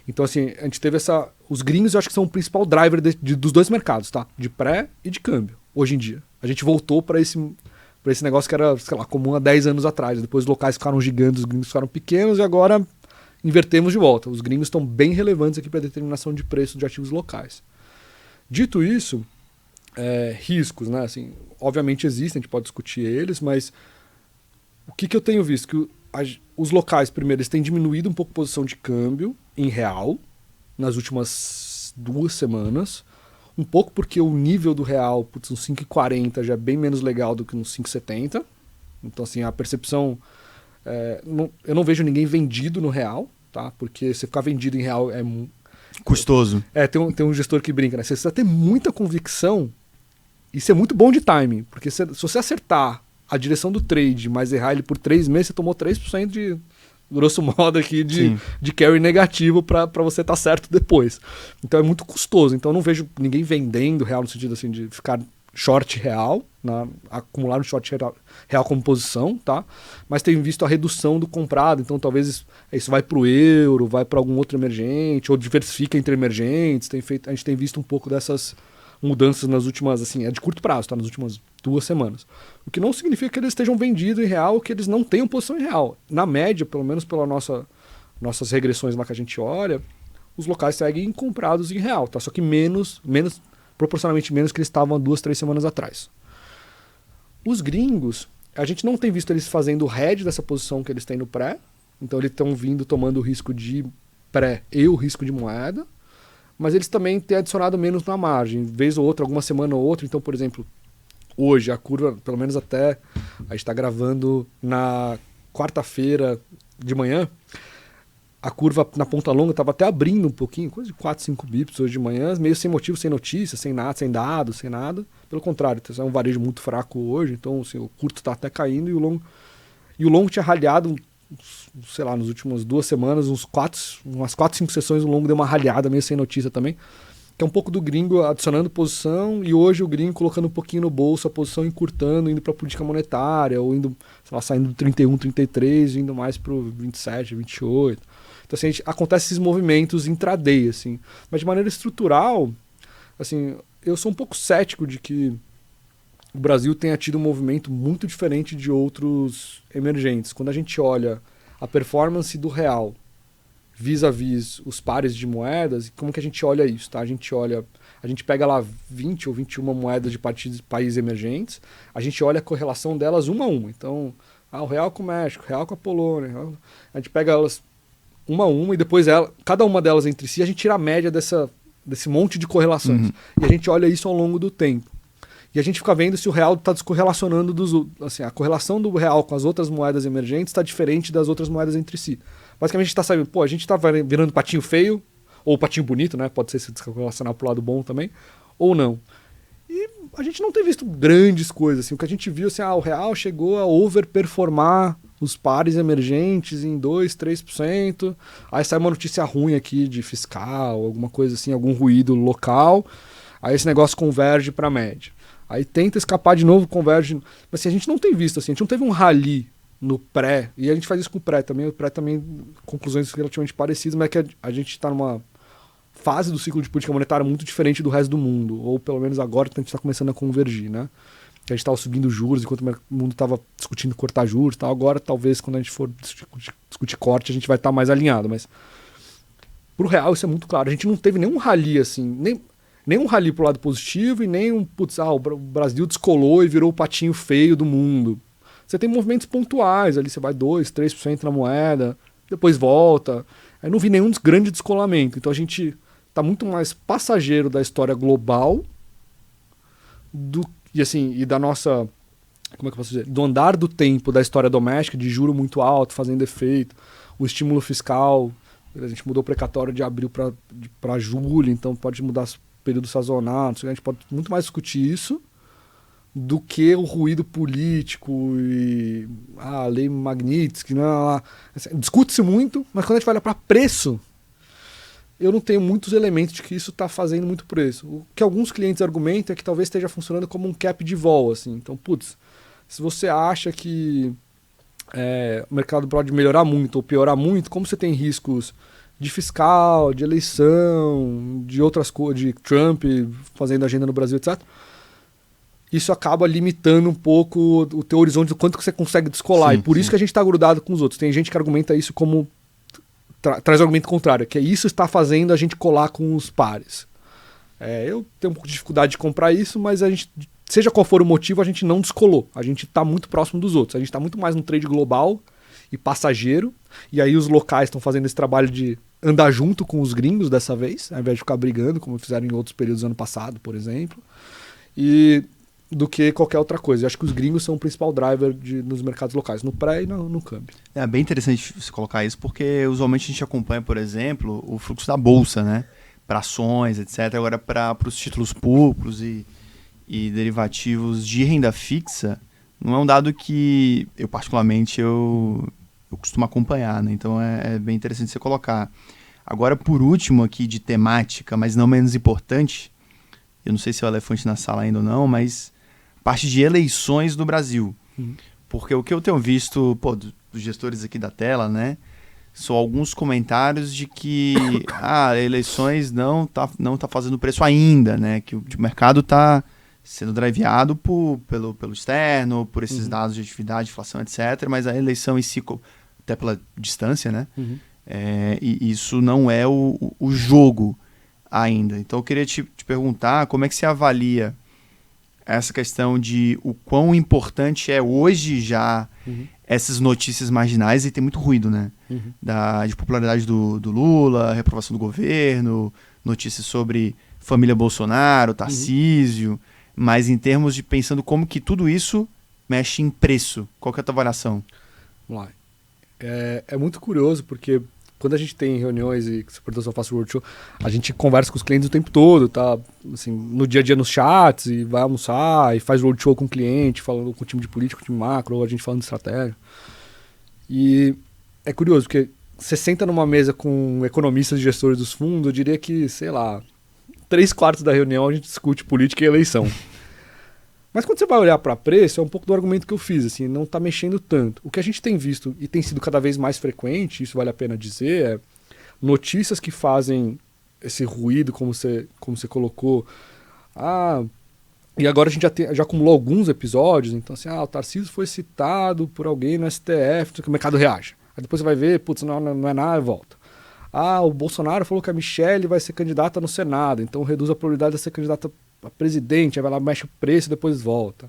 S3: Então, assim, a gente teve essa... Os gringos eu acho que são o principal driver dos dois mercados, tá? De pré e de câmbio, hoje em dia. A gente voltou para esse negócio que era, sei lá, comum há 10 anos atrás. Depois os locais ficaram gigantes, os gringos ficaram pequenos, e agora invertemos de volta. Os gringos estão bem relevantes aqui para a determinação de preço de ativos locais. Dito isso, riscos, né? Assim, obviamente existem, a gente pode discutir eles, mas o que eu tenho visto? Que os locais, primeiro, eles têm diminuído um pouco a posição de câmbio em real nas últimas 2 semanas. Um pouco porque o nível do real, putz, uns 5,40 já é bem menos legal do que uns 5,70. Então, assim, a percepção... eu não vejo ninguém vendido no real, tá? Porque você ficar vendido em real é...
S2: Custoso.
S3: Tem um gestor que brinca, né? Você precisa ter muita convicção e ser muito bom de timing. Porque se você acertar a direção do trade, mas errar ele por 3 meses, você tomou 3% de, grosso modo aqui, de carry negativo para você estar certo depois. Então é muito custoso. Então eu não vejo ninguém vendendo real no sentido assim de ficar short real, acumular um short real como posição, tá? Mas tem visto a redução do comprado, então talvez isso vai para o euro, vai para algum outro emergente, ou diversifica entre emergentes. A gente tem visto um pouco dessas mudanças nas últimas, assim, de curto prazo, tá? Nas últimas 2 semanas. O que não significa que eles estejam vendidos em real ou que eles não tenham posição em real. Na média, pelo menos pela nossas regressões lá que a gente olha, os locais seguem comprados em real, tá? Só que proporcionalmente menos que eles estavam há 2, 3 semanas atrás. Os gringos, a gente não tem visto eles fazendo o hedge dessa posição que eles têm no pré, então eles estão tomando o risco de pré e o risco de moeda, mas eles também têm adicionado menos na margem, vez ou outra, alguma semana ou outra. Então, por exemplo, hoje a curva, pelo menos até, a gente está gravando na quarta-feira de manhã, a curva na ponta longa estava até abrindo um pouquinho, coisa de 4, 5 bips hoje de manhã, meio sem motivo, sem notícia, sem nada, sem dados, sem nada. Pelo contrário, é um varejo muito fraco hoje, então assim, o curto está até caindo e o longo tinha ralhado, sei lá, nas últimas 2 semanas, umas 4, 5 sessões, o longo deu uma ralhada meio sem notícia também, que é um pouco do gringo adicionando posição e hoje o gringo colocando um pouquinho no bolso, a posição encurtando, indo para a política monetária, ou indo, sei lá, saindo do 31, 33, indo mais para o 27, 28. Então, assim, acontece esses movimentos intraday, assim. Mas de maneira estrutural, assim, eu sou um pouco cético de que o Brasil tenha tido um movimento muito diferente de outros emergentes. Quando a gente olha a performance do real vis-à-vis os pares de moedas, como que a gente olha isso, tá? A gente pega lá 20 ou 21 moedas de países emergentes, a gente olha a correlação delas uma a uma. Então, o real com o México, o real com a Polônia, a gente pega elas uma a uma e depois cada uma delas entre si, a gente tira a média desse monte de correlações. Uhum. E a gente olha isso ao longo do tempo. E a gente fica vendo se o real está descorrelacionando assim, a correlação do real com as outras moedas emergentes está diferente das outras moedas entre si. Basicamente a gente está sabendo, a gente está virando patinho feio, ou patinho bonito, né? Pode ser se descorrelacionar para o lado bom também, ou não. E a gente não tem visto grandes coisas. Assim. O que a gente viu, assim, o real chegou a overperformar os pares emergentes em 2%, 3%. Aí sai uma notícia ruim aqui de fiscal, alguma coisa assim, algum ruído local. Aí esse negócio converge para a média. Aí tenta escapar de novo, converge. Mas assim, a gente não tem visto, assim, a gente não teve um rally no pré, e a gente faz isso com o pré também, conclusões relativamente parecidas, mas é que a gente está numa fase do ciclo de política monetária muito diferente do resto do mundo, ou pelo menos agora a gente está começando a convergir, né? A gente estava subindo juros enquanto o mundo estava discutindo cortar juros, tá? Agora talvez quando a gente for discutir corte a gente vai estar mais alinhado, mas pro real isso é muito claro, a gente não teve nenhum rally assim, nem um rally pro lado positivo e nem o Brasil descolou e virou o patinho feio do mundo. Você tem movimentos pontuais, ali você vai 2%, 3% na moeda, depois volta. Aí não vi nenhum grande descolamento. Então a gente está muito mais passageiro da história global e da nossa como é que eu posso dizer? Do andar do tempo da história doméstica, de juro muito alto, fazendo efeito, o estímulo fiscal, a gente mudou o precatório de abril para julho, então pode mudar período sazonal, a gente pode muito mais discutir isso do que o ruído político e a lei Magnitsky. Discute-se muito, mas quando a gente vai olhar para preço, eu não tenho muitos elementos de que isso está fazendo muito preço. O que alguns clientes argumentam é que talvez esteja funcionando como um cap de vol. Assim. Então, putz, se você acha que o mercado pode melhorar muito ou piorar muito, como você tem riscos de fiscal, de eleição, de outras coisas, de Trump fazendo agenda no Brasil, etc., isso acaba limitando um pouco o teu horizonte do quanto que você consegue descolar.
S2: Sim,
S3: e por isso que a gente está grudado com os outros. Tem gente que argumenta isso como... traz o argumento contrário, que isso está fazendo a gente colar com os pares. Eu tenho um pouco de dificuldade de comprar isso, mas a gente, seja qual for o motivo, a gente não descolou. A gente está muito próximo dos outros. A gente está muito mais no trade global e passageiro. E aí os locais estão fazendo esse trabalho de andar junto com os gringos dessa vez, ao invés de ficar brigando, como fizeram em outros períodos do ano passado, por exemplo. Do que qualquer outra coisa. Eu acho que os gringos são o principal driver nos mercados locais, no pré e no câmbio.
S2: É bem interessante você colocar isso, porque usualmente a gente acompanha, por exemplo, o fluxo da bolsa, né? Para ações, etc. Agora, para os títulos públicos e derivativos de renda fixa, não é um dado que eu, particularmente, eu costumo acompanhar, né? Então, é bem interessante você colocar. Agora, por último aqui, de temática, mas não menos importante, eu não sei se é o elefante na sala ainda ou não, mas parte de eleições do Brasil. Porque o que eu tenho visto dos gestores aqui da tela, né, são alguns comentários de que eleições não tá fazendo preço ainda, né, que o mercado está sendo driveado pelo externo, por esses dados de atividade, inflação, etc., mas a eleição em si, até pela distância, né, e isso não é o jogo ainda. Então eu queria te perguntar como é que você avalia essa questão de o quão importante é hoje já essas notícias marginais, e tem muito ruído, né? De popularidade do Lula, reprovação do governo, notícias sobre família Bolsonaro, Tarcísio, mas em termos de pensando como que tudo isso mexe em preço. Qual que é a tua avaliação?
S3: Vamos lá. É muito curioso, porque quando a gente tem reuniões e se eu faço roadshow, a gente conversa com os clientes o tempo todo, tá? Assim, no dia a dia nos chats, e vai almoçar, e faz roadshow com o cliente, falando com o time de político, com o time macro, ou a gente falando de estratégia. E é curioso, porque você senta numa mesa com economistas e gestores dos fundos, eu diria que, sei lá, 3/4 da reunião a gente discute política e eleição. Mas quando você vai olhar para preço, é um pouco do argumento que eu fiz, assim, não está mexendo tanto. O que a gente tem visto, e tem sido cada vez mais frequente, isso vale a pena dizer, é notícias que fazem esse ruído, como você colocou. E agora a gente já acumulou alguns episódios, então assim, o Tarcísio foi citado por alguém no STF, que o mercado reage. Aí depois você vai ver, putz, não é nada, volta. O Bolsonaro falou que a Michelle vai ser candidata no Senado, então reduz a probabilidade de ser candidata a presidente, aí vai lá, mexe o preço e depois volta.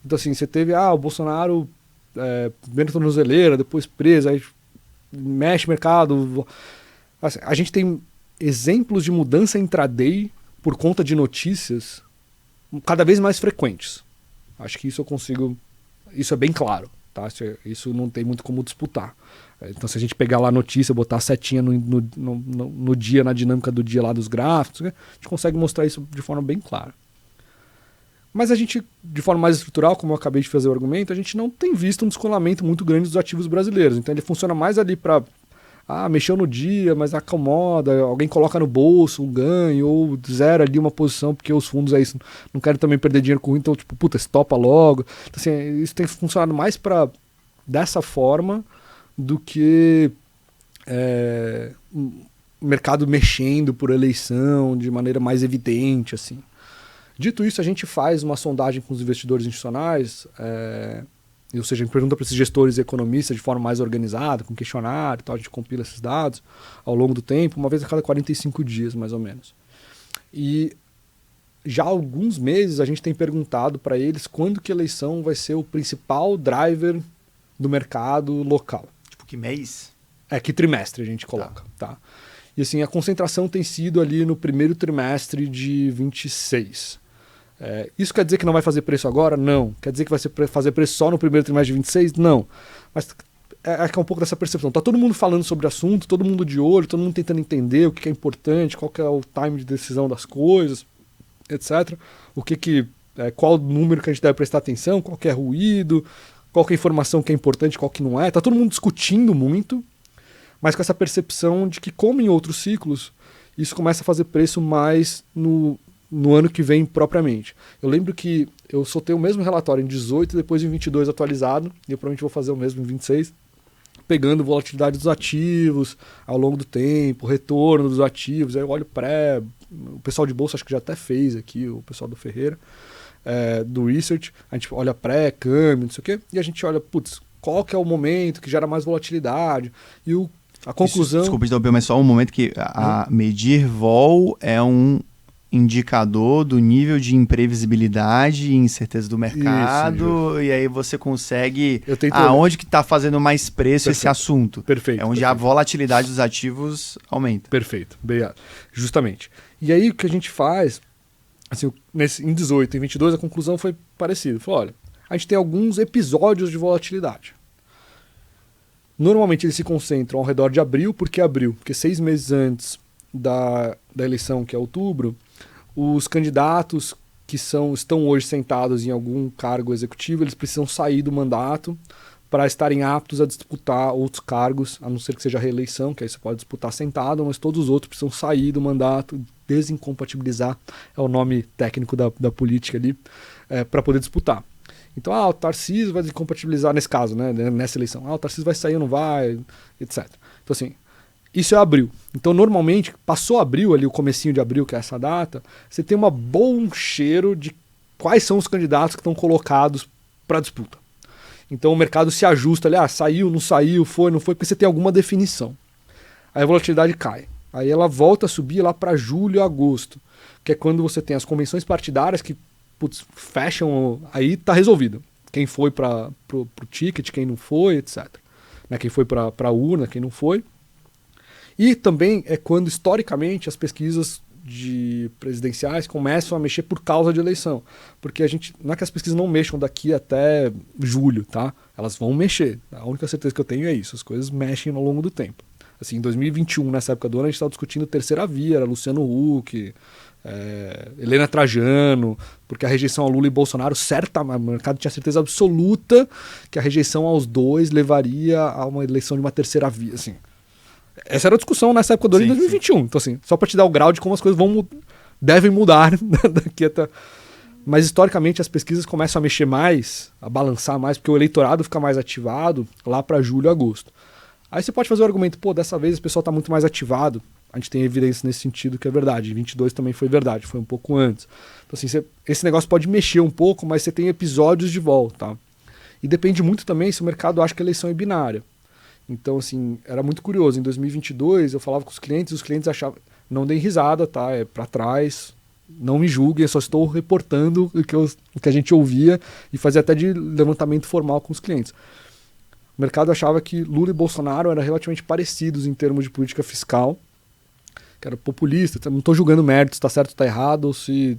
S3: Então assim, você teve, o Bolsonaro primeiro tornozeleira, depois preso, aí mexe o mercado. Assim, a gente tem exemplos de mudança intraday por conta de notícias cada vez mais frequentes. Acho que isso é bem claro, tá? Isso não tem muito como disputar. Então, se a gente pegar lá a notícia, botar a setinha no dia, na dinâmica do dia lá dos gráficos, a gente consegue mostrar isso de forma bem clara. Mas a gente, de forma mais estrutural, como eu acabei de fazer o argumento, a gente não tem visto um descolamento muito grande dos ativos brasileiros. Então, ele funciona mais ali para mexeu no dia, mas acomoda, alguém coloca no bolso um ganho, ou zera ali uma posição, porque os fundos não querem também perder dinheiro com ruim, então, estopa logo. Então, assim, isso tem funcionado mais dessa forma do que o mercado mexendo por eleição de maneira mais evidente, assim. Dito isso, a gente faz uma sondagem com os investidores institucionais, ou seja, a gente pergunta para esses gestores e economistas de forma mais organizada, com questionário e tal, a gente compila esses dados ao longo do tempo, uma vez a cada 45 dias, mais ou menos. E já há alguns meses a gente tem perguntado para eles quando que a eleição vai ser o principal driver do mercado local.
S2: Que mês?
S3: Que trimestre a gente coloca, tá? E assim, a concentração tem sido ali no primeiro trimestre de 26. Isso quer dizer que não vai fazer preço agora? Não. Quer dizer que vai fazer preço só no primeiro trimestre de 26? Não. Mas é um pouco dessa percepção. Tá todo mundo falando sobre o assunto, todo mundo de olho, todo mundo tentando entender o que é importante, qual que é o time de decisão das coisas, etc. Qual o número que a gente deve prestar atenção, qual que é ruído, qual que é a informação que é importante, qual que não é. Tá todo mundo discutindo muito, mas com essa percepção de que, como em outros ciclos, isso começa a fazer preço mais no ano que vem propriamente. Eu lembro que eu soltei o mesmo relatório em 18 e depois em 22 atualizado, e eu provavelmente vou fazer o mesmo em 26, pegando volatilidade dos ativos ao longo do tempo, retorno dos ativos, aí eu olho o pessoal de bolsa acho que já até fez aqui, o pessoal do Ferreira, do Research, a gente olha câmbio, não sei o quê, e a gente olha, qual que é o momento que gera mais volatilidade, e a conclusão...
S2: Desculpa, mas só um momento que medir vol é um indicador do nível de imprevisibilidade e incerteza do mercado, e aí você consegue onde que está fazendo mais preço esse assunto.
S3: Perfeito.
S2: É onde a volatilidade dos ativos aumenta.
S3: Perfeito, justamente. E aí o que a gente faz, assim, em 18 e 22 a conclusão foi parecida. Falou, olha, a gente tem alguns episódios de volatilidade. Normalmente eles se concentram ao redor de abril, porque 6 meses antes da eleição, que é outubro, os candidatos que estão hoje sentados em algum cargo executivo, eles precisam sair do mandato para estarem aptos a disputar outros cargos, a não ser que seja reeleição, que aí você pode disputar sentado, mas todos os outros precisam sair do mandato, desincompatibilizar, é o nome técnico da política ali, para poder disputar. Então, o Tarcísio vai desincompatibilizar nesse caso, né, nessa eleição. O Tarcísio vai sair ou não vai, etc. Então, assim, isso é abril. Então, normalmente, passou abril, ali o comecinho de abril, que é essa data, você tem um bom cheiro de quais são os candidatos que estão colocados para disputa. Então, o mercado se ajusta ali, saiu, não saiu, foi, não foi, porque você tem alguma definição. Aí a volatilidade cai. Aí ela volta a subir lá para julho e agosto, que é quando você tem as convenções partidárias que fecham, aí tá resolvido. Quem foi para pro ticket, quem não foi, etc. Né, quem foi para a urna, quem não foi. E também é quando, historicamente, as pesquisas presidenciais começam a mexer por causa de eleição. Porque não é que as pesquisas não mexam daqui até julho, tá? Elas vão mexer. A única certeza que eu tenho é isso. As coisas mexem ao longo do tempo. Assim, em 2021, nessa época do ano, a gente estava discutindo terceira via, era Luciano Huck, Helena Trajano, porque a rejeição a Lula e Bolsonaro, o mercado tinha certeza absoluta que a rejeição aos dois levaria a uma eleição de uma terceira via, assim. Essa era a discussão nessa época do ano, em 2021. Então, assim, só para te dar o grau de como as coisas devem mudar daqui até... Mas, historicamente, as pesquisas começam a mexer mais, a balançar mais, porque o eleitorado fica mais ativado lá para julho e agosto. Aí você pode fazer o argumento, dessa vez o pessoal está muito mais ativado. A gente tem evidência nesse sentido que é verdade. Em 22 também foi verdade, foi um pouco antes. Então, assim, esse negócio pode mexer um pouco, mas você tem episódios de volta. Tá? E depende muito também se o mercado acha que a eleição é binária. Então, assim, era muito curioso. Em 2022, eu falava com os clientes achavam... Não deem risada, tá? É para trás, não me julguem, eu só estou reportando o que a gente ouvia e fazia até de levantamento formal com os clientes. O mercado achava que Lula e Bolsonaro eram relativamente parecidos em termos de política fiscal, que era populista. Não estou julgando mérito, se está certo ou está errado, ou se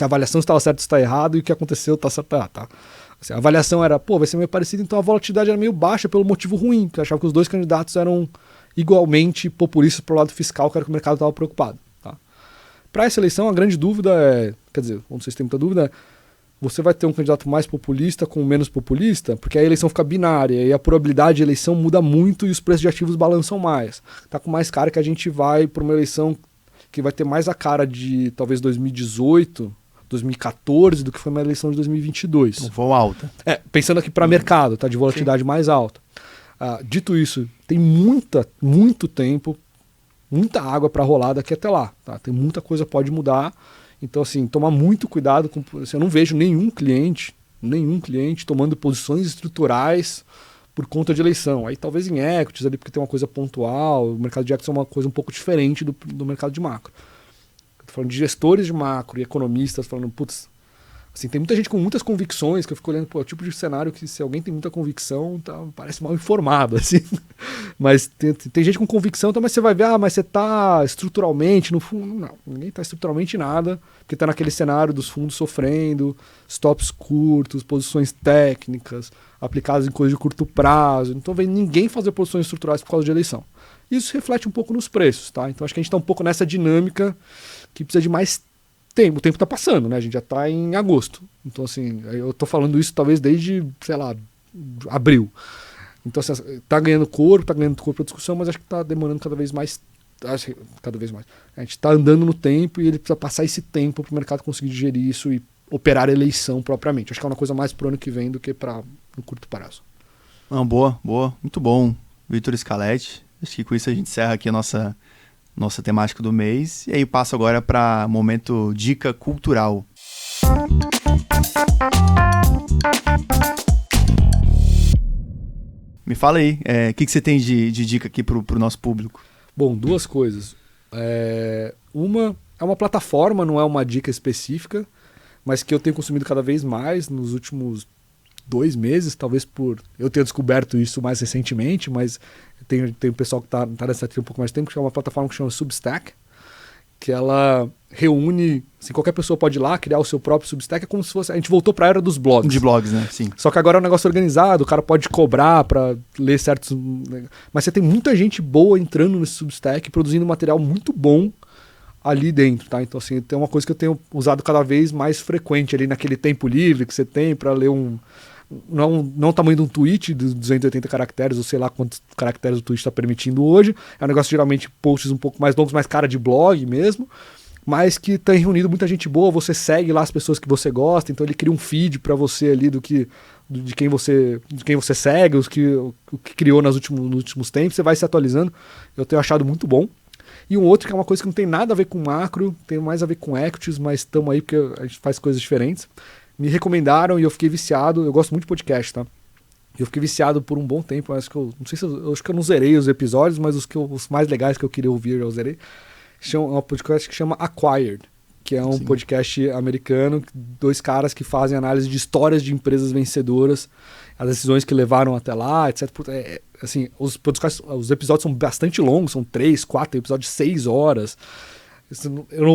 S3: a avaliação estava certa ou está errado, e o que aconteceu está certo ou errado, tá? Assim, a avaliação era, vai ser meio parecido, então a volatilidade era meio baixa pelo motivo ruim, porque eu achava que os dois candidatos eram igualmente populistas pro lado fiscal, que era o que o mercado estava preocupado. Tá? Para essa eleição, a grande dúvida quer dizer, não sei se tem muita dúvida, você vai ter um candidato mais populista com menos populista, porque a eleição fica binária e a probabilidade de eleição muda muito e os preços de ativos balançam mais. Tá com mais cara que a gente vai para uma eleição que vai ter mais a cara de talvez 2018, 2014 do que foi uma eleição de 2022.
S2: Voo alta.
S3: Pensando aqui para mercado, tá, de volatilidade mais alta. Dito isso, tem muito tempo, muita água para rolar daqui até lá. Tá? Tem muita coisa que pode mudar. Então, assim, tomar muito cuidado. Eu não vejo nenhum cliente tomando posições estruturais por conta de eleição. Aí talvez em equities, ali, porque tem uma coisa pontual. O mercado de equities é uma coisa um pouco diferente do mercado de macro. Falando de gestores de macro e economistas falando, Assim, tem muita gente com muitas convicções, que eu fico olhando, pô, é o tipo de cenário que se alguém tem muita convicção, tá, parece mal informado, assim. Mas tem gente com convicção, então, mas você vai ver, mas você tá estruturalmente, no fundo, não, ninguém tá estruturalmente nada, porque tá naquele cenário dos fundos sofrendo, stops curtos, posições técnicas, aplicadas em coisas de curto prazo, não tô vendo ninguém fazer posições estruturais por causa de eleição. Isso reflete um pouco nos preços, tá? Então acho que a gente tá um pouco nessa dinâmica que precisa de mais tempo. O tempo tá passando, né? A gente já tá em agosto. Então, assim, eu tô falando isso talvez desde, sei lá, abril. Então, assim, tá ganhando corpo a discussão, mas acho que tá demorando cada vez mais. Acho que cada vez mais. A gente tá andando no tempo e ele precisa passar esse tempo pro mercado conseguir digerir isso e operar a eleição propriamente. Acho que é uma coisa mais pro ano que vem do que para no curto prazo.
S2: Não, boa. Muito bom, Vitor Scaletti. Acho que com isso a gente encerra aqui a nossa temática do mês. E aí passo agora para momento dica cultural. Me fala aí, o que você tem de dica aqui pro nosso público?
S3: Bom, duas coisas. Uma é uma plataforma, não é uma dica específica, mas que eu tenho consumido cada vez mais nos últimos 2 meses, talvez por eu ter descoberto isso mais recentemente, mas tem um pessoal que tá nessa trilha um pouco mais tempo, que é uma plataforma que chama Substack, que ela reúne, assim, qualquer pessoa pode ir lá, criar o seu próprio Substack, é como se fosse, a gente voltou para a era dos blogs.
S2: De blogs, né? Sim.
S3: Só que agora é um negócio organizado, o cara pode cobrar para ler certos... Mas você tem muita gente boa entrando nesse Substack, produzindo material muito bom ali dentro, tá? Então, assim, tem uma coisa que eu tenho usado cada vez mais frequente ali naquele tempo livre que você tem para ler não o tamanho de um tweet de 280 caracteres, ou sei lá quantos caracteres o tweet está permitindo hoje. É um negócio, geralmente, posts um pouco mais longos, mais cara de blog mesmo, mas que tem reunido muita gente boa. Você segue lá as pessoas que você gosta, então ele cria um feed para você ali de quem você segue, o que criou nos últimos tempos, você vai se atualizando. Eu tenho achado muito bom. E um outro que é uma coisa que não tem nada a ver com macro, tem mais a ver com equities, mas estamos aí porque a gente faz coisas diferentes. Me recomendaram e eu fiquei viciado. Eu gosto muito de podcast, tá? Eu fiquei viciado por um bom tempo. Acho que eu acho que eu não zerei os episódios, mas os mais legais que eu queria ouvir eu zerei. É um podcast que chama Acquired, que é um
S2: Sim.
S3: podcast americano, 2 caras que fazem análise de histórias de empresas vencedoras, as decisões que levaram até lá, etc. Assim, os episódios são bastante longos, são 3, 4 episódios de 6 horas.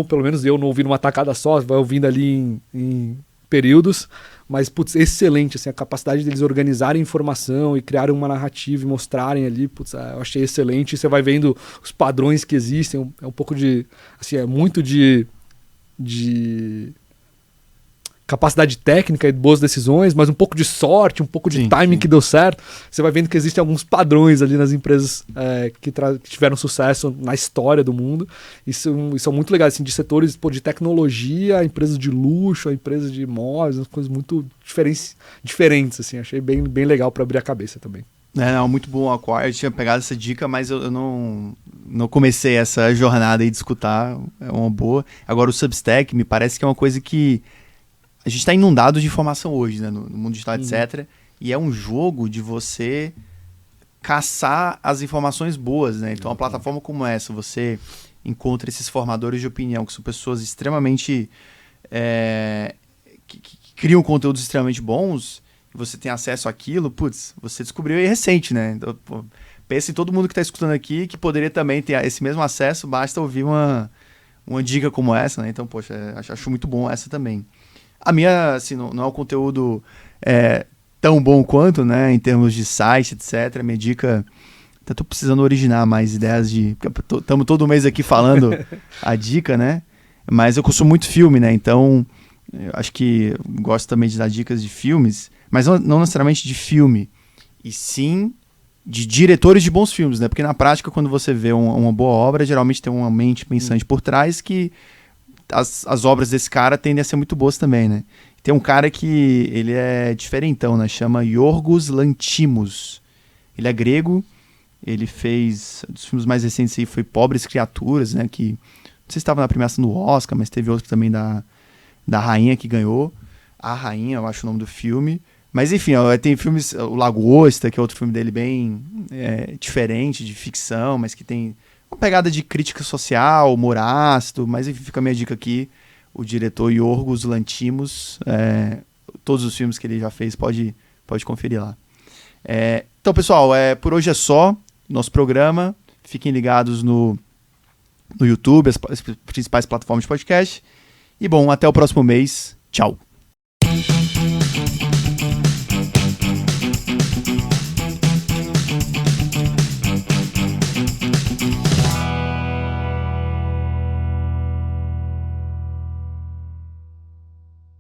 S3: Pelo menos eu não ouvi numa tacada só, vai ouvindo ali em períodos, mas excelente, assim, a capacidade deles organizarem informação e criarem uma narrativa e mostrarem ali, eu achei excelente. E você vai vendo os padrões que existem, é um pouco de, assim, é muito de capacidade técnica e boas decisões, mas um pouco de sorte, um pouco de timing que deu certo. Você vai vendo que existem alguns padrões ali nas empresas que tiveram sucesso na história do mundo. Isso são muito legais, assim, de setores de tecnologia, empresas de luxo, empresas de imóveis, umas coisas muito diferentes, assim. Achei bem, bem legal para abrir a cabeça também.
S2: Muito bom o Acquire. Eu tinha pegado essa dica, mas eu não comecei essa jornada aí de escutar. É uma boa. Agora o Substack me parece que é uma coisa que a gente está inundado de informação hoje, né, no mundo digital, etc. E é um jogo de você caçar as informações boas, né? Então, uma plataforma como essa, você encontra esses formadores de opinião, que são pessoas extremamente... que criam conteúdos extremamente bons, e você tem acesso àquilo, você descobriu aí recente, né? Então, pensa em todo mundo que está escutando aqui, que poderia também ter esse mesmo acesso, basta ouvir uma dica como essa, né? Então, poxa, acho muito bom essa também. A minha, assim, não é um conteúdo tão bom quanto, né, em termos de site, etc. A minha dica, até tô precisando originar mais ideias estamos todo mês aqui falando a dica, né, mas eu consumo muito filme, né, então eu acho que gosto também de dar dicas de filmes, mas não necessariamente de filme, e sim de diretores de bons filmes, né, porque na prática, quando você vê uma boa obra, geralmente tem uma mente pensante por trás que as obras desse cara tendem a ser muito boas também, né? Tem um cara que ele é diferentão, né? Chama Yorgos Lanthimos. Ele é grego, ele fez... Um dos filmes mais recentes aí foi Pobres Criaturas, né? Que não sei se estava na premiação do Oscar, mas teve outro também da Rainha que ganhou. A Rainha, eu acho o nome do filme. Mas enfim, tem filmes... O Lagosta, que é outro filme dele bem diferente, de ficção, mas que tem uma pegada de crítica social, humor ácido, mas enfim, fica a minha dica aqui. o diretor Yorgos Lanthimos. Todos os filmes que ele já fez, pode conferir lá. Então, pessoal, por hoje é só. Nosso programa. Fiquem ligados no YouTube, as principais plataformas de podcast. E, bom, até o próximo mês. Tchau.